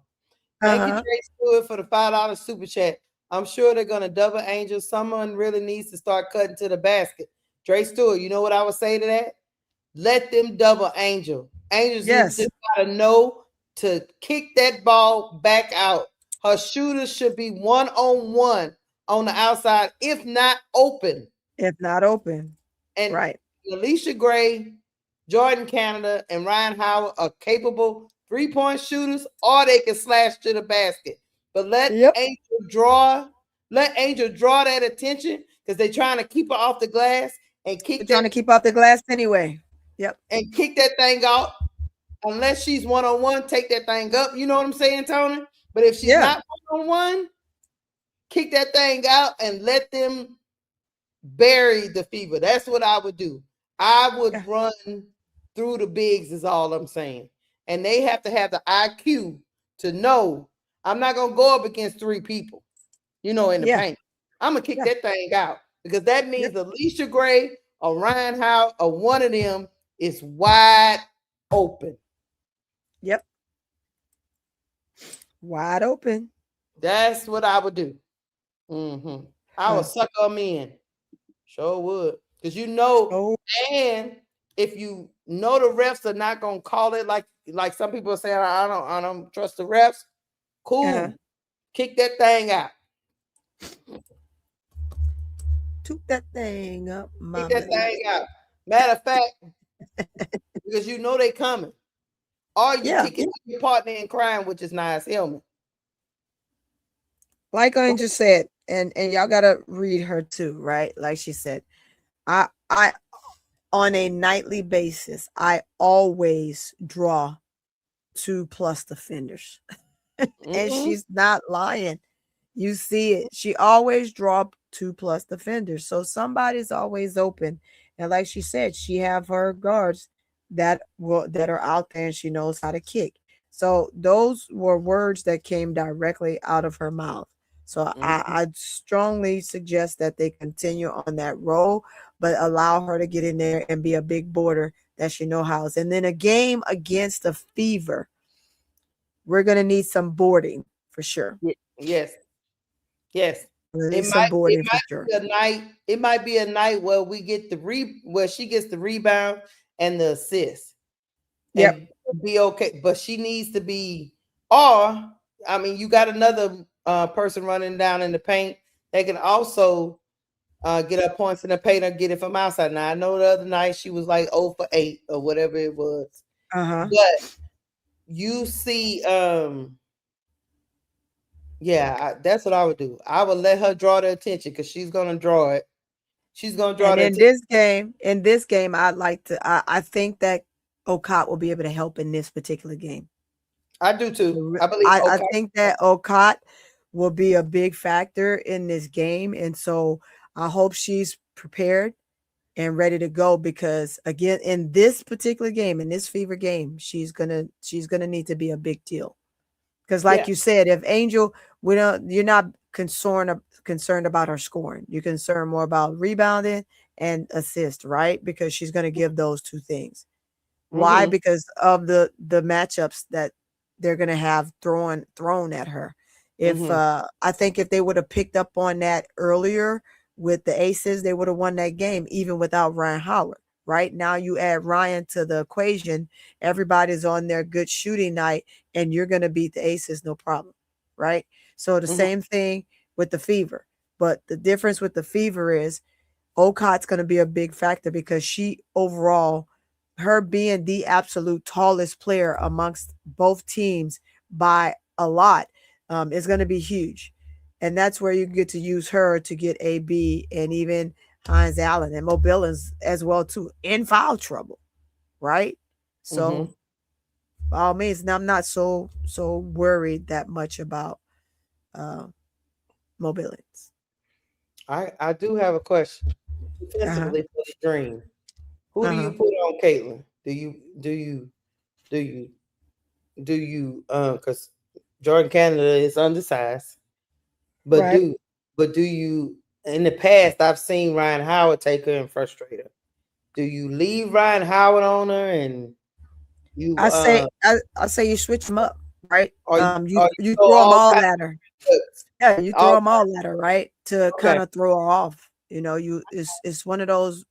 Thank you, Dre Stewart, for the $5 super chat. I'm sure they're going to double Angel. Someone really needs to start cutting to the basket. Dre Stewart, you know what I would say to that? Let them double Angel. Angels just got to know to kick that ball back out. Her shooters should be one-on-one on the outside, if not open. If not open. And right. Alicia Gray, Jordan Canada, and Ryan Howard are capable three-point shooters, or they can slash to the basket. But let Angel draw that attention because they're trying to keep her off the glass and kick. They're trying to keep off the glass anyway. Yep. And kick that thing out. Unless she's one-on-one, take that thing up. You know what I'm saying, Tony? But if she's not one-on-one, kick that thing out and let them bury the fever. That's what I would do. I would run through the bigs is all I'm saying. And they have to have the IQ to know I'm not going to go up against three people, in the paint. I'm going to kick that thing out because that means Alicia Gray or Ryan Howard or one of them is wide open. Yep. Wide open. That's what I would do. I would suck them in. Sure would. Because and if you know the refs are not gonna call it like some people are saying, I don't trust the refs. Cool. Kick that thing out. Toot that thing up, Kick that thing out. Matter of fact, because they coming. Or you kick it to your partner in crime, which is Nia's helmet. Like Angel said, and y'all gotta read her too, right? Like she said, I on a nightly basis, I always draw 2+ defenders. And she's not lying. You see it. She always draw 2+ defenders. So somebody's always open. And like she said, she have her guards that are out there and she knows how to kick. So those were words that came directly out of her mouth. So I strongly suggest that they continue on that role, but allow her to get in there and be a big boarder that she knows how. And then a game against the Fever, we're going to need some boarding for sure. Yes. It might be a night where we get where she gets the rebound and the assist. Yeah. Be okay. But she needs to be, you got another person running down in the paint. They can also get up points in the paint or get it from outside. Now I know the other night she was like 0 for 8 or whatever it was. But you see, that's what I would do. I would let her draw the attention because she's gonna draw it. She's gonna draw it. In this game, I think that Okot will be able to help in this particular game. I do too. I think that Okot will be a big factor in this game. And so I hope she's prepared and ready to go because again, in this particular game, in this Fever game, she's gonna need to be a big deal. Because like you said, if Angel, you're not concerned about her scoring. You're concerned more about rebounding and assist, right? Because she's going to give those two things. Why? Because of the matchups that they're going to have thrown at her. If I think if they would have picked up on that earlier with the Aces, they would have won that game even without Ryan Howard. Right now, you add Ryan to the equation. Everybody's on their good shooting night, and you're going to beat the Aces, no problem. Right? So the same thing with the Fever. But the difference with the Fever is Okot's going to be a big factor because she overall, her being the absolute tallest player amongst both teams by a lot is going to be huge. And that's where you get to use her to get AB and even Hines Allen and Mo Billings as well too in foul trouble, right? So by all means, I'm not so worried that much about Mo Billings. I do have a question. Defensively for the Dream, who do you put on Caitlin? Do you because Jordan Canada is undersized, but do you in the past, I've seen Ryan Howard take her and frustrate her. Do you leave Ryan Howard on her and you? I say you switch them up, right? Or You go throw them all kinds at her. of Yeah, you throw them all at her, right? To Okay. kind of throw her off. You know, it's one of those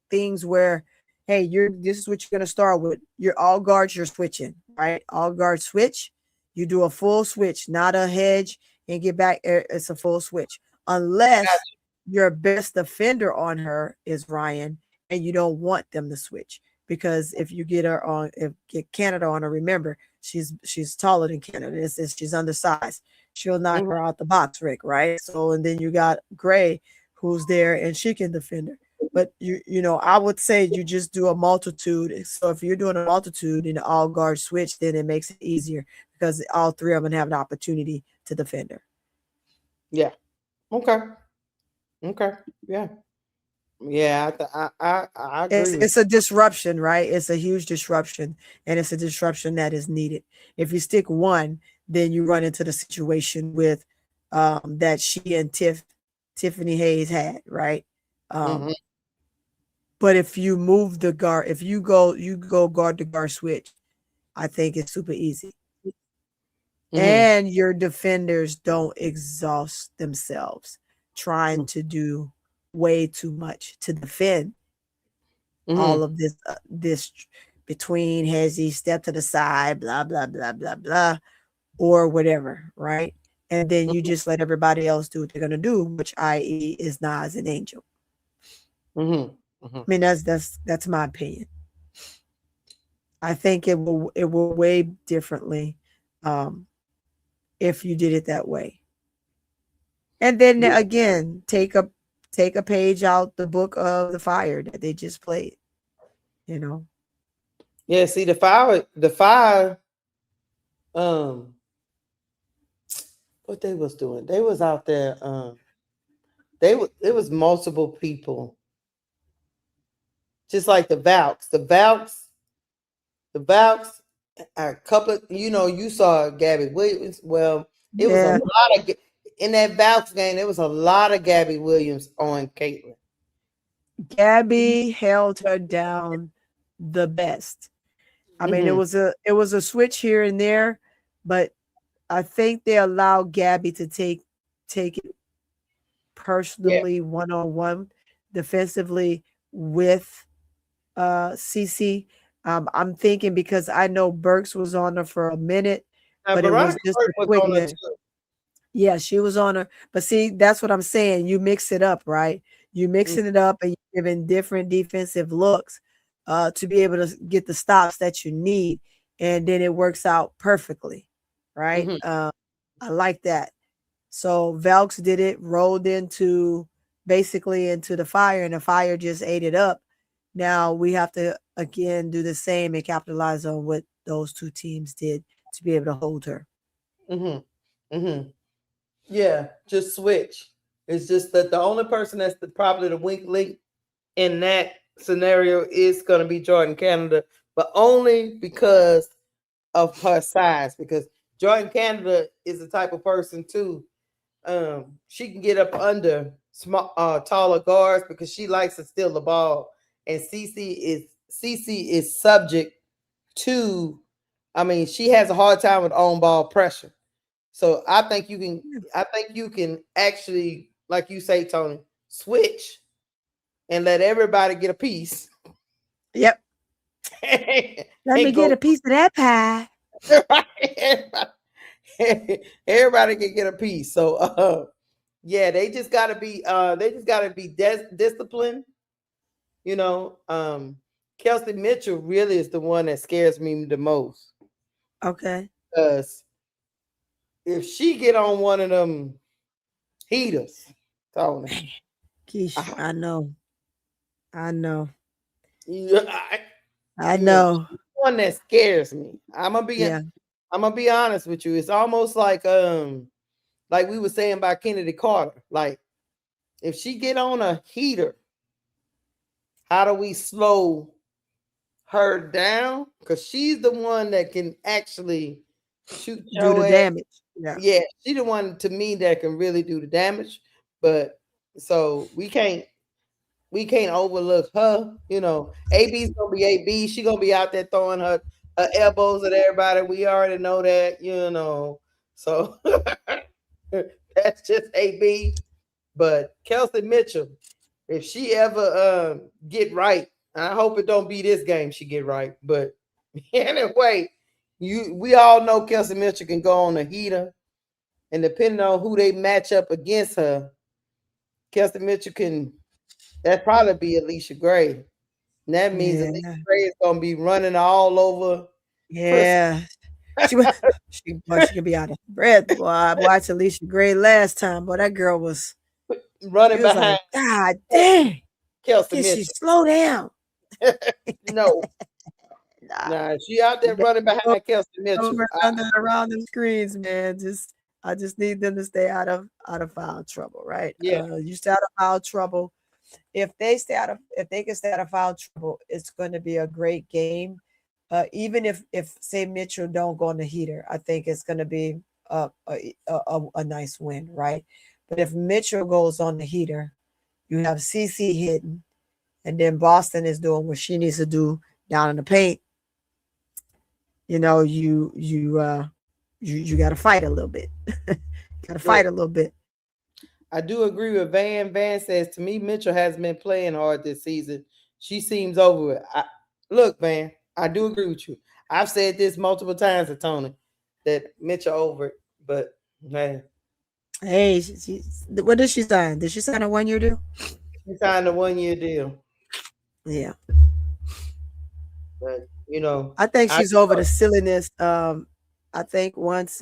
things where, hey, this is what you're gonna start with. You're all guards, you're switching, right? All guard switch. You do a full switch, not a hedge, and get back. It's a full switch. Unless your best defender on her is Ryan, and you don't want them to switch. Because if you get her on, get Canada on her, remember she's taller than Canada. She's undersized. She'll knock her out the box, Rick, right? So, and then you got Gray, who's there, and she can defend her. But you know, I would say you just do a multitude. So if you're doing a multitude in the all guard switch, then it makes it easier because all three of them have an opportunity to defend her. Yeah. Okay. Okay. Yeah. Yeah. I agree. It's a disruption, right? It's a huge disruption, and it's a disruption that is needed. If you stick one, then you run into the situation with that she and Tiffany Hayes had, right? But if you move the guard, if you go guard to guard switch, I think it's super easy. And your defenders don't exhaust themselves trying to do way too much to defend all of this between has he step to the side, blah, blah, blah, blah, blah, or whatever, right? And then you just let everybody else do what they're gonna do, which i.e. is Nas and Angel. I mean, that's my opinion. I think it will weigh differently if you did it that way. And then again, take a page out the book of the Fire that they just played. You know. Yeah, see the fire what they was doing. They was out there it was multiple people. Just like the Valks. The Valks a couple of, you know, you saw Gabby Williams. Well, it was a lot of in that Valks game, there was a lot of Gabby Williams on Caitlin. Gabby held her down the best. I mean, it was a switch here and there, but I think they allowed Gabby to take it personally one-on-one defensively with CC. I'm thinking because I know Burks was on her for a minute, but it was just a quick minute. Yeah, she was on her. But see, that's what I'm saying. You mix it up, right? You mixing it up and you're giving different defensive looks to be able to get the stops that you need. And then it works out perfectly, right? I like that. So Valks did it, rolled basically into the Fire, and the Fire just ate it up. Now we have to, again, do the same and capitalize on what those two teams did to be able to hold her. Yeah, just switch. It's just that the only person that's probably the weak link in that scenario is going to be Jordan Canada, but only because of her size. Because Jordan Canada is the type of person too. She can get up under small, taller guards because she likes to steal the ball, and CC is subject to. I mean, she has a hard time with on ball pressure. So I think you can actually, like you say, Tony, switch and let everybody get a piece. Yep. Let me get a piece of that pie. Everybody can get a piece. So yeah, they just gotta be disciplined. You know, Kelsey Mitchell really is the one that scares me the most. Okay. Because if she get on one of them heaters, Tony. Keysha, I know. Yeah, I know. One that scares me. I'm gonna be honest with you. It's almost like we were saying about Kennedy Carter. Like, if she get on a heater, how do we slow her down? Because she's the one that can actually do the damage. Yeah, she's the one to me that can really do the damage. But So we can't overlook her. AB's gonna be AB. She gonna be out there throwing her elbows at everybody. We already know that. So that's just AB. But Kelsey Mitchell, if she ever get right, I hope it don't be this game she get right. But anyway, we all know Kelsey Mitchell can go on a heater, and depending on who they match up against her, Kelsey Mitchell can. That'd probably be Alicia Gray. And that means Alicia Gray is gonna be running all over. Yeah. She could be out of breath. Boy, I watched Alicia Gray last time, but that girl was running behind. Like, God dang. Kelsey Can Mitchell. she slow down? No. Nah, she out there running behind Kelsey Mitchell. Around them screens, man. I just need them to stay out of foul trouble, right? Yeah. You stay out of foul trouble. If they can stay out of foul trouble, it's going to be a great game. Even if say Mitchell don't go on the heater, I think it's going to be a nice win, right? But if Mitchell goes on the heater, you have CC hitting, and then Boston is doing what she needs to do down in the paint. You got to fight a little bit. Got to fight a little bit. I do agree with Van. Van says, to me, Mitchell has been playing hard this season. She seems over it. Look, Van, I do agree with you. I've said this multiple times to Tony, that Mitchell over it. But, man. Hey, what did she sign? Did she sign a 1-year deal? She signed a 1-year deal. Yeah. But, I think she's over the silliness. I think once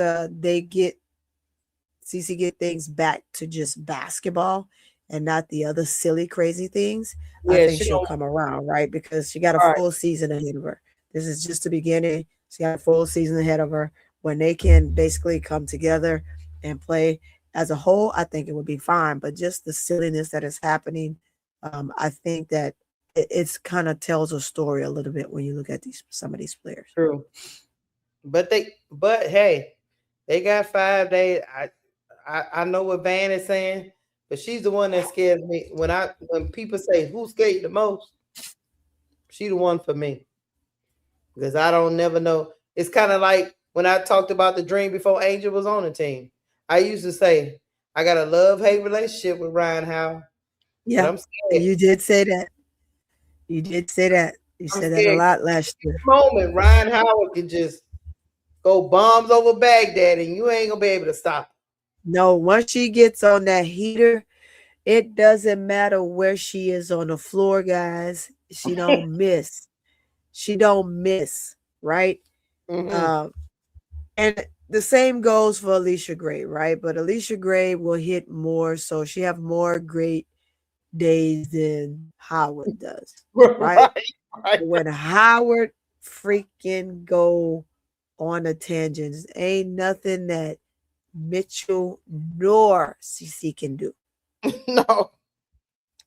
CC get things back to just basketball and not the other silly, crazy things, I think she'll come around, right? Because she got a full season ahead of her. This is just the beginning. She got a full season ahead of her. When they can basically come together and play as a whole, I think it would be fine. But just the silliness that is happening, I think that it's kind of tells a story a little bit when you look at some of these players. True. But hey, they got 5 days. I know what Van is saying, but she's the one that scares me. When people say who scared the most, she the one for me. Because I don't never know. It's kind of like when I talked about the dream before Angel was on the team. I used to say, I got a love-hate relationship with Ryan Howard. Yeah, I'm scared. You did say that. You did say that. You said that a lot last year. Moment, Ryan Howard can just go bombs over Baghdad, and you ain't gonna be able to stop it. No, once she gets on that heater, it doesn't matter where she is on the floor, guys. She don't miss. She don't miss, right? Mm-hmm. And the same goes for Alicia Gray, right? But Alicia Gray will hit more, so she have more great days than Howard does, right? When Howard freaking go on a tangent, ain't nothing that Mitchell nor CC can do. No.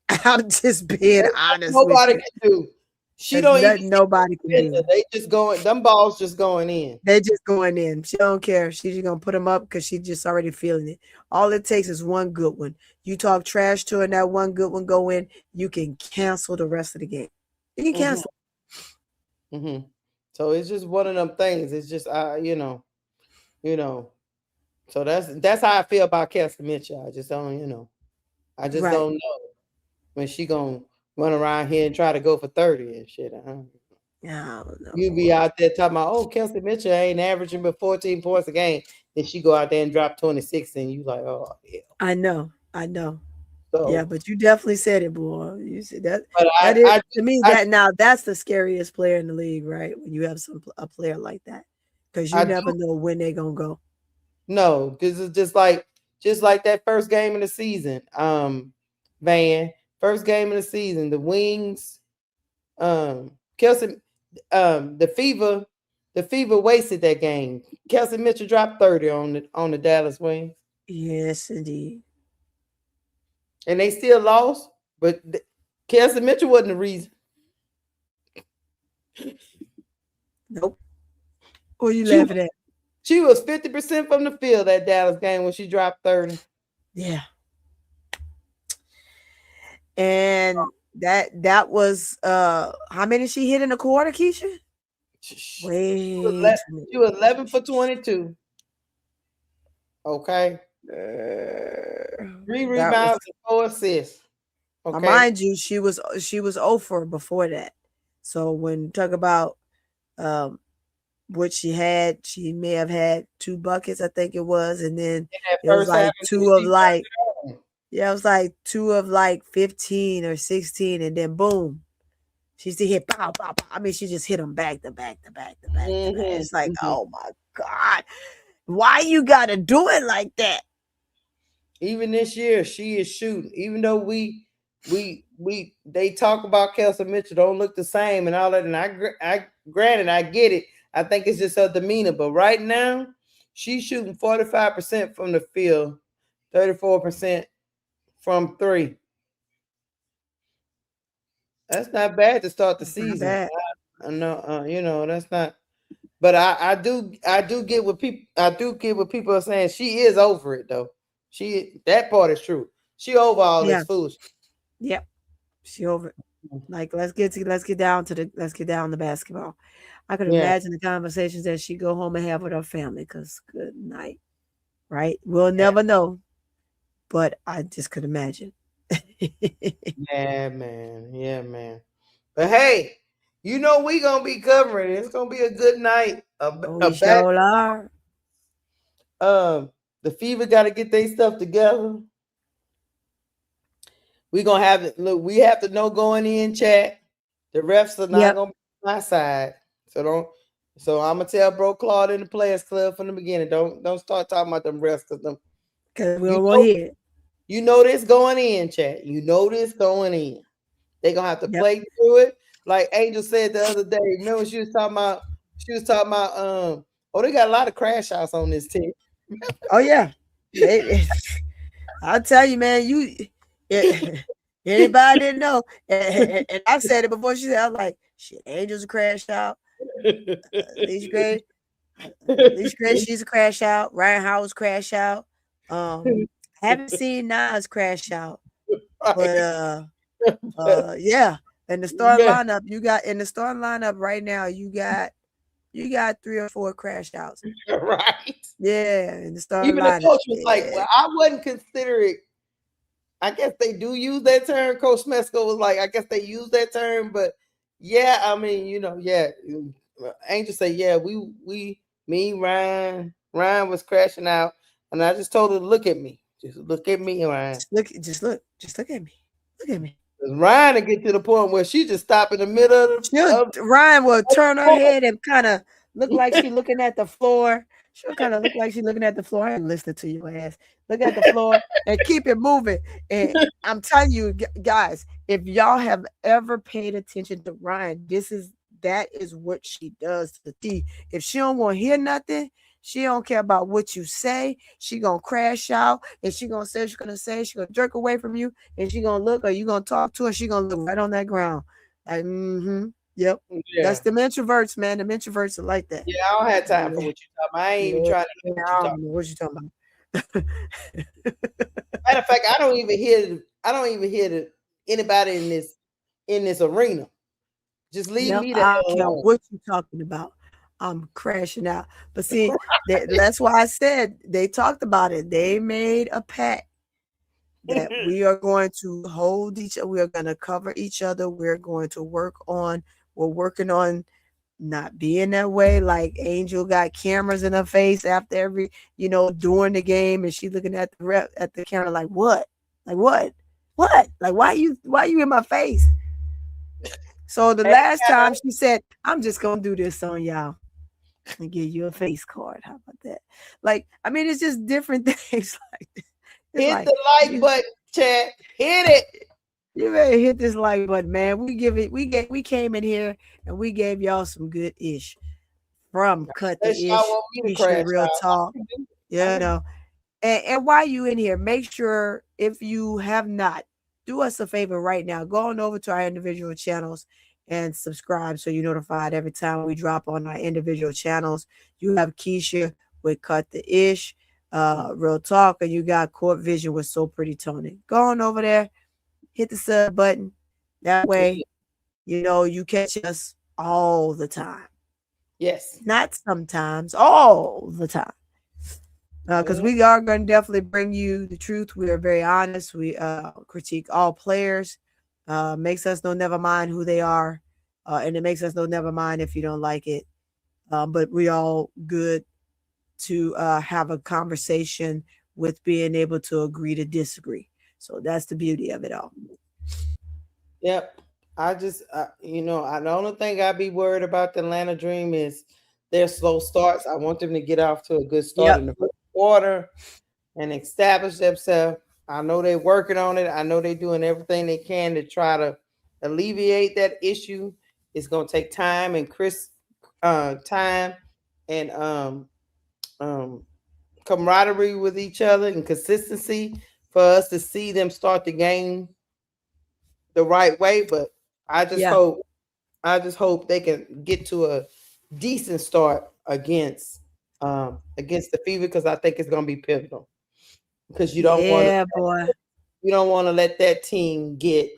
I'm just being honest. Nobody can do. She don't even nobody can do. They just going, them balls just going in. They just going in. She don't care. She's just gonna put them up because she's just already feeling it. All it takes is one good one. You talk trash to her and that one good one go in, you can cancel the rest of the game. You can cancel. Mm-hmm. So it's just one of them things. It's just So that's how I feel about Kelsey Mitchell. I just don't, I just don't know when she gonna run around here and try to go for 30 and shit. Yeah, I don't know. You be out there talking about, oh, Kelsey Mitchell ain't averaging but 14 points a game. Then she go out there and drop 26, and you like, oh, yeah. I know. So, yeah, but you definitely said it, boy. You said that. But to me, that's the scariest player in the league, right? When you have a player like that, because you never know when they're gonna go. No, because it's just like that first game of the season. Van, first game of the season, the Wings, Kelsey, the Fever wasted that game. Kelsey Mitchell dropped 30 on the Dallas Wings. Yes, indeed. And they still lost, but Kelsey Mitchell wasn't the reason. Nope. What are you laughing at? She was 50% from the field that Dallas game when she dropped 30. Yeah. And that was how many she hit in the quarter, Keysha? She was 11 for 22. Okay. 3 rebounds and 4 assists. Okay. Mind you, she was 0 for before that. So when you talk about what she had, she may have had 2 buckets, I think it was, and then it was like 2 of like, yeah, it was like 2 of like 15 or 16, and then boom, she still hit pow, pow, pow. I mean, she just hit them back to back to back to back to back. It's like, oh my God, why you gotta do it like that? Even this year, she is shooting. Even though they talk about Kelsey Mitchell don't look the same and all that, and I granted I get it. I think it's just her demeanor, but right now she's shooting 45% from the field, 34% from 3. That's not bad to start the season. I know, you know, that's not. But I do get what people are saying. She is over it though. That part is true. She over all this foolishness. Yep, she over it. Like let's get down to basketball. I could imagine the conversations that she go home and have with her family. Cause good night, right? We'll never know, but I just could imagine. Yeah, man. But hey, you know we gonna be covering it. It's gonna be a good night. We sure are. The Fever got to get their stuff together. We gonna have it. Look, we have to know going in, chat. The refs are not gonna be on my side, so I'm gonna tell Bro Claude in the Players Club from the beginning. Don't start talking about them refs because we don't want to hear it. You know this going in, chat. You know this going in. They gonna have to play through it. Like Angel said the other day. Remember she was talking about. Oh, they got a lot of crash outs on this team. Oh yeah, I'll tell you, man. Anybody didn't know, and I've said it before. She said, "I was like, shit, Angel's a crash out. Leash Gray, she's a crash out. Ryan Howard's crash out. I haven't seen Nas crash out, but yeah. In the starting lineup, right now, you got 3 or 4 crash outs. Right. Yeah, in the starting lineup. Even the coach was like, well, I wouldn't consider it. I guess they do use that term. Coach Smesco was like, I guess they use that term, but yeah, I mean, you know, yeah. Angel said, yeah, me, Ryan was crashing out, and I just told her to look at me. Just look at me, Ryan. Just look at me. Look at me. Ryan to get to the point where she just stop in the middle of Ryan will turn her head and kind of look like she's looking at the floor. She'll kind of look like she's looking at the floor. I ain't listening to your ass. Look at the floor and keep it moving. And I'm telling you, guys, if y'all have ever paid attention to Ryan, that is what she does to the T. If she don't want to hear nothing, she don't care about what you say. She gonna crash out, and she gonna say she's gonna jerk away from you, and she gonna look, or you gonna talk to her. She gonna look right on that ground. Like, yep. Yeah. That's the introverts, man. The introverts are like that. Yeah, I don't have time for what you talking about. I ain't even trying to hear what you talking about. Matter of fact, I don't even hear anybody in this arena. Just leave me there. I don't care what you talking about. I'm crashing out. But see, that's why I said they talked about it. They made a pact that we are going to hold each other. We are going to cover each other. We're working on not being that way. Like Angel got cameras in her face after every, during the game, and she looking at the camera like, what? Like what? What? Like why you in my face? So the last time she said, I'm just gonna do this on y'all and give you a face card. How about that? Like, I mean, it's just different things like this. Hit the like button, chat. Hit it. You better hit this like button, man. We came in here and we gave y'all some good ish from Cut the Ish, Real Talk. And while you in here, make sure if you have not, do us a favor right now. Go on over to our individual channels and subscribe so you're notified every time we drop on our individual channels. You have Keysha with Cut the Ish, Real Talk, and you got Court Vision with So Pretty Toni. Go on over there, hit the sub button. That way, you catch us all the time. Yes. Not sometimes, all the time. Because we are going to definitely bring you the truth. We are very honest. We critique all players. Makes us know never mind who they are. And it makes us know never mind if you don't like it. But we all good to have a conversation with being able to agree to disagree. So that's the beauty of it all. Yep. I just, the only thing I'd be worried about the Atlanta Dream is their slow starts. I want them to get off to a good start in the first quarter and establish themselves. I know they're working on it. I know they're doing everything they can to try to alleviate that issue. It's going to take time and time and camaraderie with each other and consistency for us to see them start the game the right way. But I just hope they can get to a decent start against the Fever, because I think it's going to be pivotal. Because you don't want to let that team get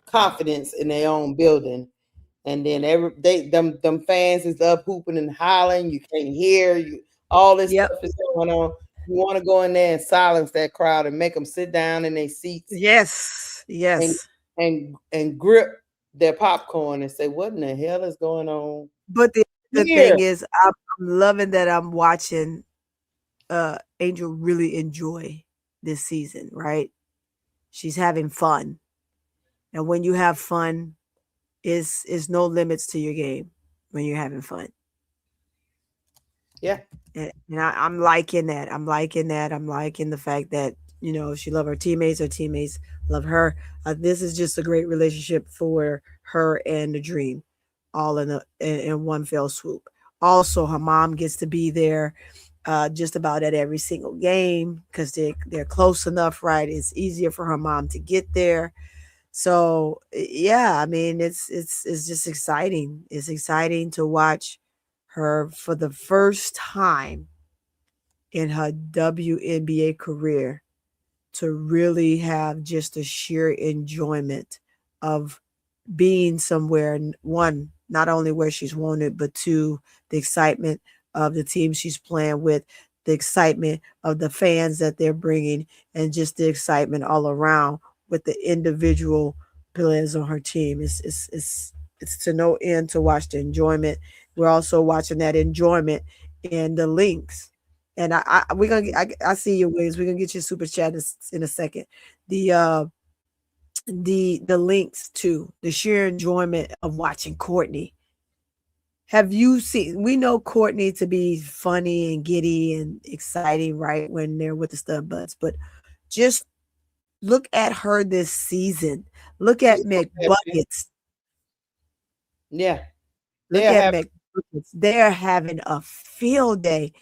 confidence in their own building, and then them fans is up hooping and hollering. You can't hear you. All this stuff is going on. You want to go in there and silence that crowd and make them sit down in their seats. Yes. And grip their popcorn and say, "What in the hell is going on?" But the thing is, I'm loving that I'm watching Angel really enjoy this season, right? She's having fun. And when you have fun, is no limits to your game when you're having fun. Yeah. And I'm liking that. I'm liking the fact that, she loves her teammates love her. This is just a great relationship for her and the Dream, all in one fell swoop. Also, her mom gets to be there just about at every single game because they're close enough, right? It's easier for her mom to get there. So yeah, I mean, it's just exciting. It's exciting to watch her for the first time in her WNBA career to really have just a sheer enjoyment of being somewhere. One, not only where she's wanted, but two, the excitement of the team she's playing with, the excitement of the fans that they're bringing, and just the excitement all around with the individual players on her team. It's to no end to watch the enjoyment. We're also watching that enjoyment in the links. And I see your ways. We're gonna get your super chat in a second. The links to the sheer enjoyment of watching Courtney. Have you seen? We know Courtney to be funny and giddy and exciting, right? When they're with the stud butts, but just look at her this season. Look at McBuckets. Yeah. Look at McBuckets. They're having a field day.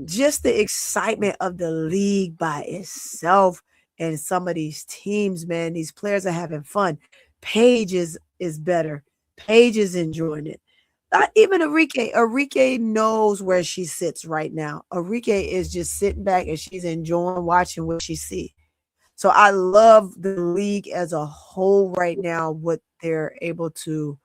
Just the excitement of the league by itself and some of these teams, man. These players are having fun. Paige is better. Paige is enjoying it. Even Arike knows where she sits right now. Arike is just sitting back and she's enjoying watching what she sees. So I love the league as a whole right now, what they're able to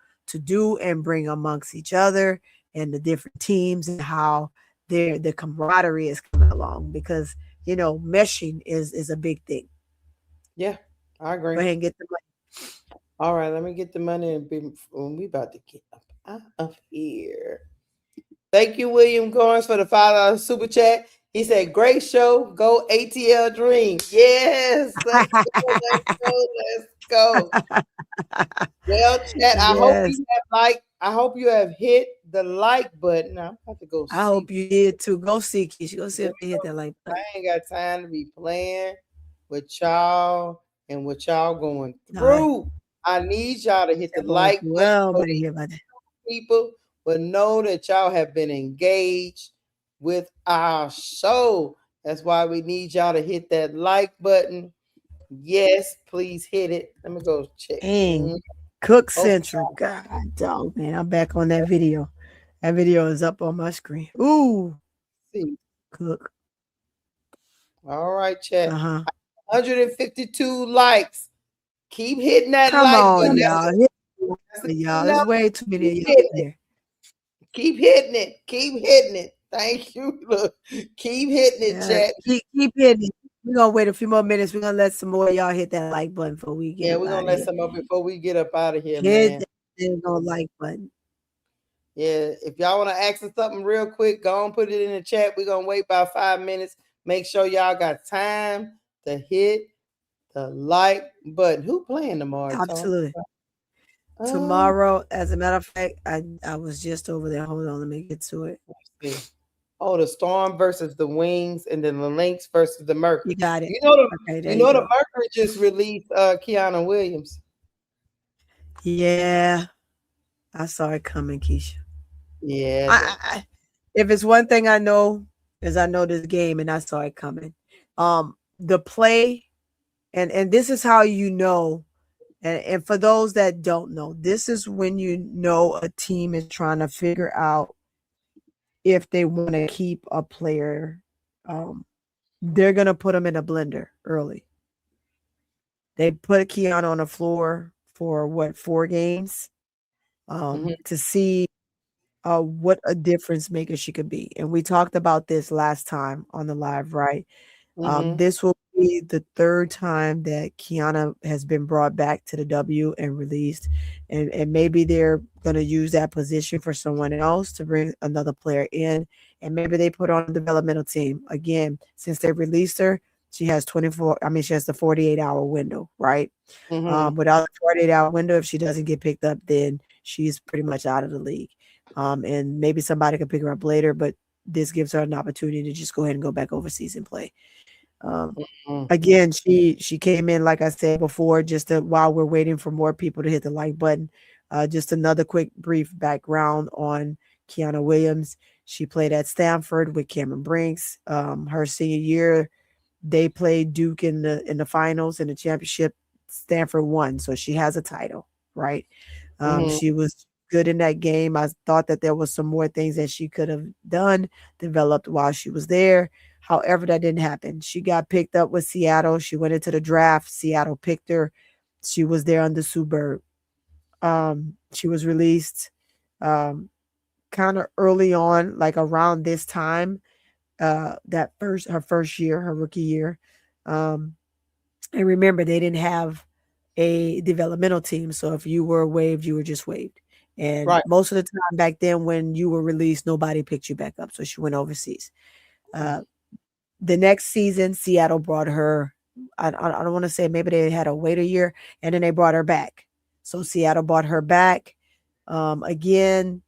do and bring amongst each other and the different teams and how the camaraderie is coming along, because meshing is a big thing. Yeah, I agree. Go ahead and get the money. All right, let me get the money and we about to get up out of here. Thank you, William Garnes, for the $5 super chat. He said, "Great show. Go ATL Dream." Yes. Let's go. Well, chat, I hope you have hit the like button. I'm about to go see. I hope you did too. Go see Keysha. Go see if they hit that like button. I ain't got time to be playing with y'all and what y'all going through. I need y'all to hit the like button. People will know that y'all have been engaged with our show. That's why we need y'all to hit that like button. Yes, please hit it. Let me go check. Cook Central. God dog, man. I'm back on that video. That video is up on my screen. Ooh. See. Cook. All right, chat. 152 likes. Keep hitting that Come like on, button. y'all. There's way too many of y'all here. Keep hitting it. Keep hitting it. Thank you. Look, keep hitting it, chat. Keep hitting it. We're gonna wait a few more minutes. We're gonna let some more of y'all hit that like button before we get we're gonna let some more before we get up out of here, hit man. that like button. Yeah, if y'all want to ask us something real quick, go and put it in the chat. We're gonna wait about 5 minutes. Make sure y'all got time to hit the like button. Who playing tomorrow? Absolutely. Tomorrow, as a matter of fact, I was just over there. Hold on, let me get to it. Let's see. Oh, the Storm versus the Wings, and then the Lynx versus the Mercury. You got it. You know the Mercury just released Kiana Williams. Yeah, I saw it coming, Keysha. Yeah. If it's one thing I know is I know this game, and I saw it coming. The play, and this is how you know. And for those that don't know, this is when you know a team is trying to figure out if they want to keep a player. They're going to put them in a blender early. They put Kiana on the floor for 4 games to see what a difference maker she could be. And we talked about this last time on the live, right? This will be the 3rd time that Kiana has been brought back to the W and released. And maybe they're going to use that position for someone else to bring another player in. And maybe they put her on a developmental team. Again, since they released her, she has she has the 48-hour window, right? Without the 48-hour window, if she doesn't get picked up, then she's pretty much out of the league. And maybe somebody can pick her up later, but this gives her an opportunity to just go ahead and go back overseas and play. Again, she came in, like I said before, while we're waiting for more people to hit the like button. Just another quick brief background on Kiana Williams. She played at Stanford with Cameron Brinks. Her senior year, they played Duke in the finals in the championship. Stanford won, so she has a title, right? She was good in that game. I thought that there was some more things that she could have developed while she was there. However, that didn't happen. She got picked up with Seattle. She went into the draft. Seattle picked her. She was there under Sue Bird. She was released kind of early on, like around this time, her first year, her rookie year. And remember, they didn't have a developmental team. So if you were waived, you were just waived. And most of the time back then when you were released, nobody picked you back up. So she went overseas. The next season, Seattle brought her. I don't want to say maybe they had to wait a year, and then they brought her back. So Seattle brought her back. Again,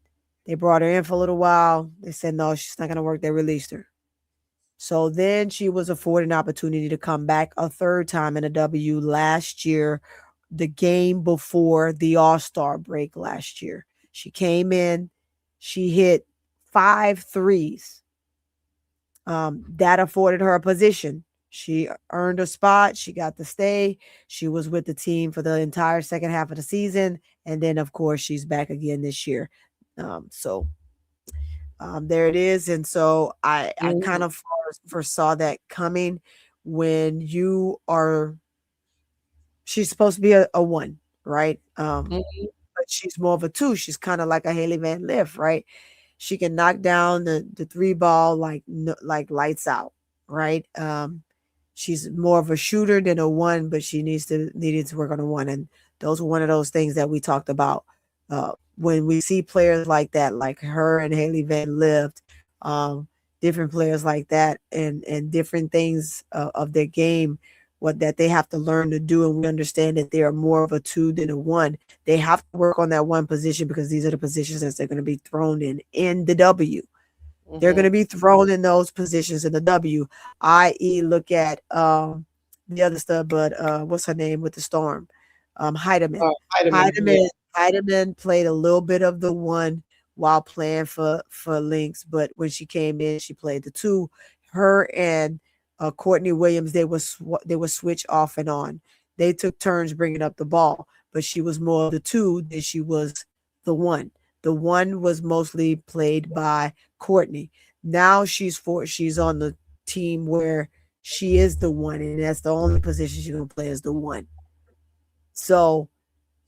they brought her in for a little while. They said, no, she's not going to work. They released her. So then she was afforded an opportunity to come back a 3rd time in a W last year, the game before the All-Star break last year. She came in. She hit 5 threes. That afforded her a position. She earned a spot. She got to stay. She was with the team for the entire second half of the season. And then, of course, she's back again this year. There it is. And so I kind of foresaw that coming when she's supposed to be a 1, right? But she's more of a 2. She's kind of like a Haley Van Lith, right? She can knock down the 3 ball like lights out, right? She's more of a shooter than a 1, but she needed to work on a 1. And those were one of those things that we talked about. When we see players like that, like her and Haley Van Lith, different players like that, and different things of their game, that they have to learn to do, and we understand that they are more of a 2 than a 1. They have to work on that 1 position because these are the positions that they're going to be thrown in the W. They're going to be thrown in those positions in the W, i.e. look at the other stuff, but what's her name with the Storm? Heidemann. Heidemann played a little bit of the 1 while playing for Lynx, but when she came in, she played the 2. Her and Courtney Williams, they were switch off and on. They took turns bringing up the ball, but she was more the 2 than she was the 1. The 1 was mostly played by Courtney. Now she's on the team where she is the 1, and that's the only position she's gonna play as the 1. So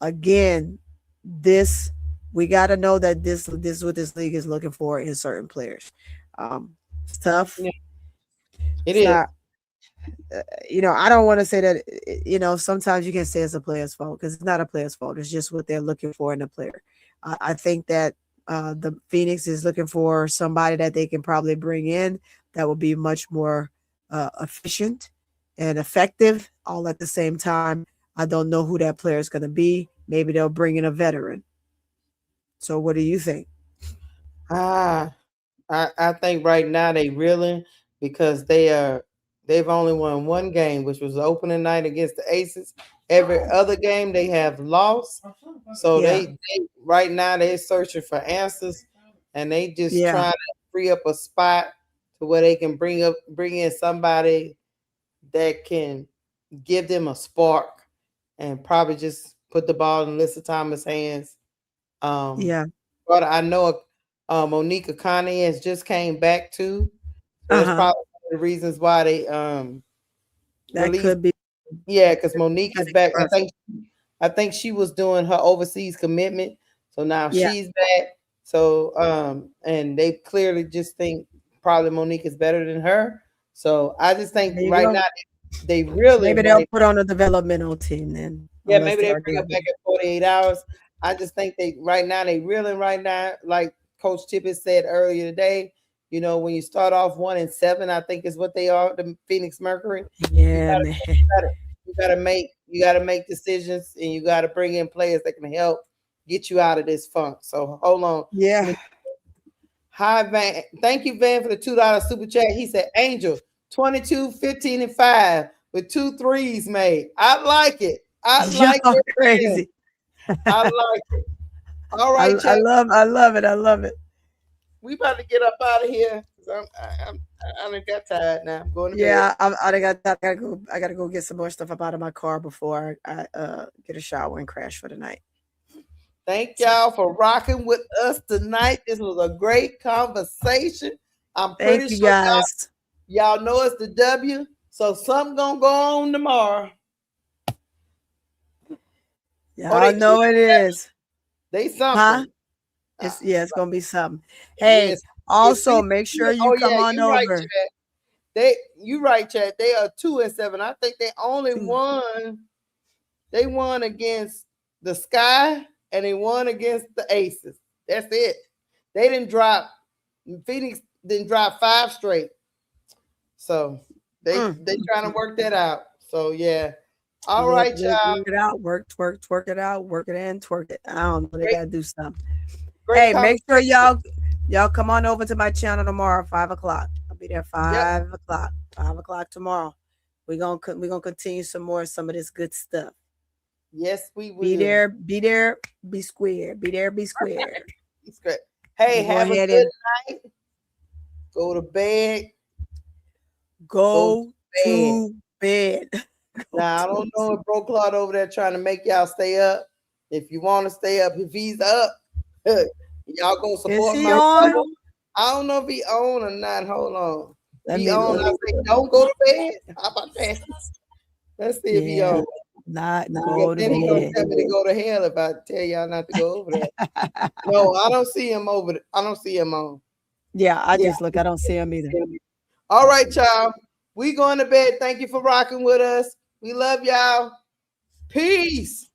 again, this we got to know that this is what this league is looking for in certain players. It's tough. Yeah. It's not. I don't want to say that. Sometimes you can say it's a player's fault because it's not a player's fault. It's just what they're looking for in a player. I think that the Phoenix is looking for somebody that they can probably bring in that will be much more efficient and effective all at the same time. I don't know who that player is going to be. Maybe they'll bring in a veteran. So what do you think? I think right now they reeling because they've only won one game, which was the opening night against the Aces. Every other game they have lost. So they right now they're searching for answers, and they just trying to free up a spot to where they can bring in somebody that can give them a spark and probably just put the ball in Alyssa Thomas' hands. But I know Monique Akane has just came back too. So that's probably one of the reasons why they that could be. Yeah, because Monique is back. I think she was doing her overseas commitment. So now she's back. So and they clearly just think probably Monique is better than her. So I just think right now they really maybe they'll put on a developmental team then. Yeah, maybe they bring her back in 48 hours. I just think right now they reeling right now, like Coach Tippett said earlier today. When you start off 1-7, I think is what they are, the Phoenix Mercury. Yeah, man. You gotta make decisions, and you gotta bring in players that can help get you out of this funk. So hold on. Yeah. Hi, Van. Thank you, Van, for the $2 super chat. He said, Angel, 22, 15, and 5 with 2 threes made. I like it. I like it. Crazy. I like it. All right, I love it. We about to get up out of here. I done got tired now. I'm going to bed. I gotta go get some more stuff up out of my car before I get a shower and crash for the night. Thank y'all for rocking with us tonight. This was a great conversation. I'm pretty sure guys. Y'all know it's the W, so something gonna go on tomorrow. Y'all know it is. They something. Huh? It's gonna be something. Hey, also make sure you come on over. You right, Chad. They are 2-7. I think they only won. They won against the Sky and they won against the Aces. That's it. They didn't drop. Phoenix didn't drop 5 straight. So they trying to work that out. So yeah. All right, y'all. Work it out. Work it out. Work it in. Twerk it. I don't know. They gotta do something. Hey, make sure y'all come on over to my channel tomorrow, 5 o'clock. I'll be there 5 o'clock. 5 o'clock tomorrow. We're gonna continue some of this good stuff. Yes, we will. Be there, be square. Be there, be square. Hey, have a good night. Go to bed. Go to bed. Now, I don't know if Bro Claude over there trying to make y'all stay up. If you want to stay up, if he's up, y'all go support my brother. I don't know if he on or not. Hold on. He on. I say, don't go to bed. How about that? Let's see if he on. Not go to bed. Then he gonna tell me to go to hell if I tell y'all not to go over there. No, I don't see him over there. I don't see him on. Yeah, I just look. I don't see him either. All right, y'all. We going to bed. Thank you for rocking with us. We love y'all. Peace.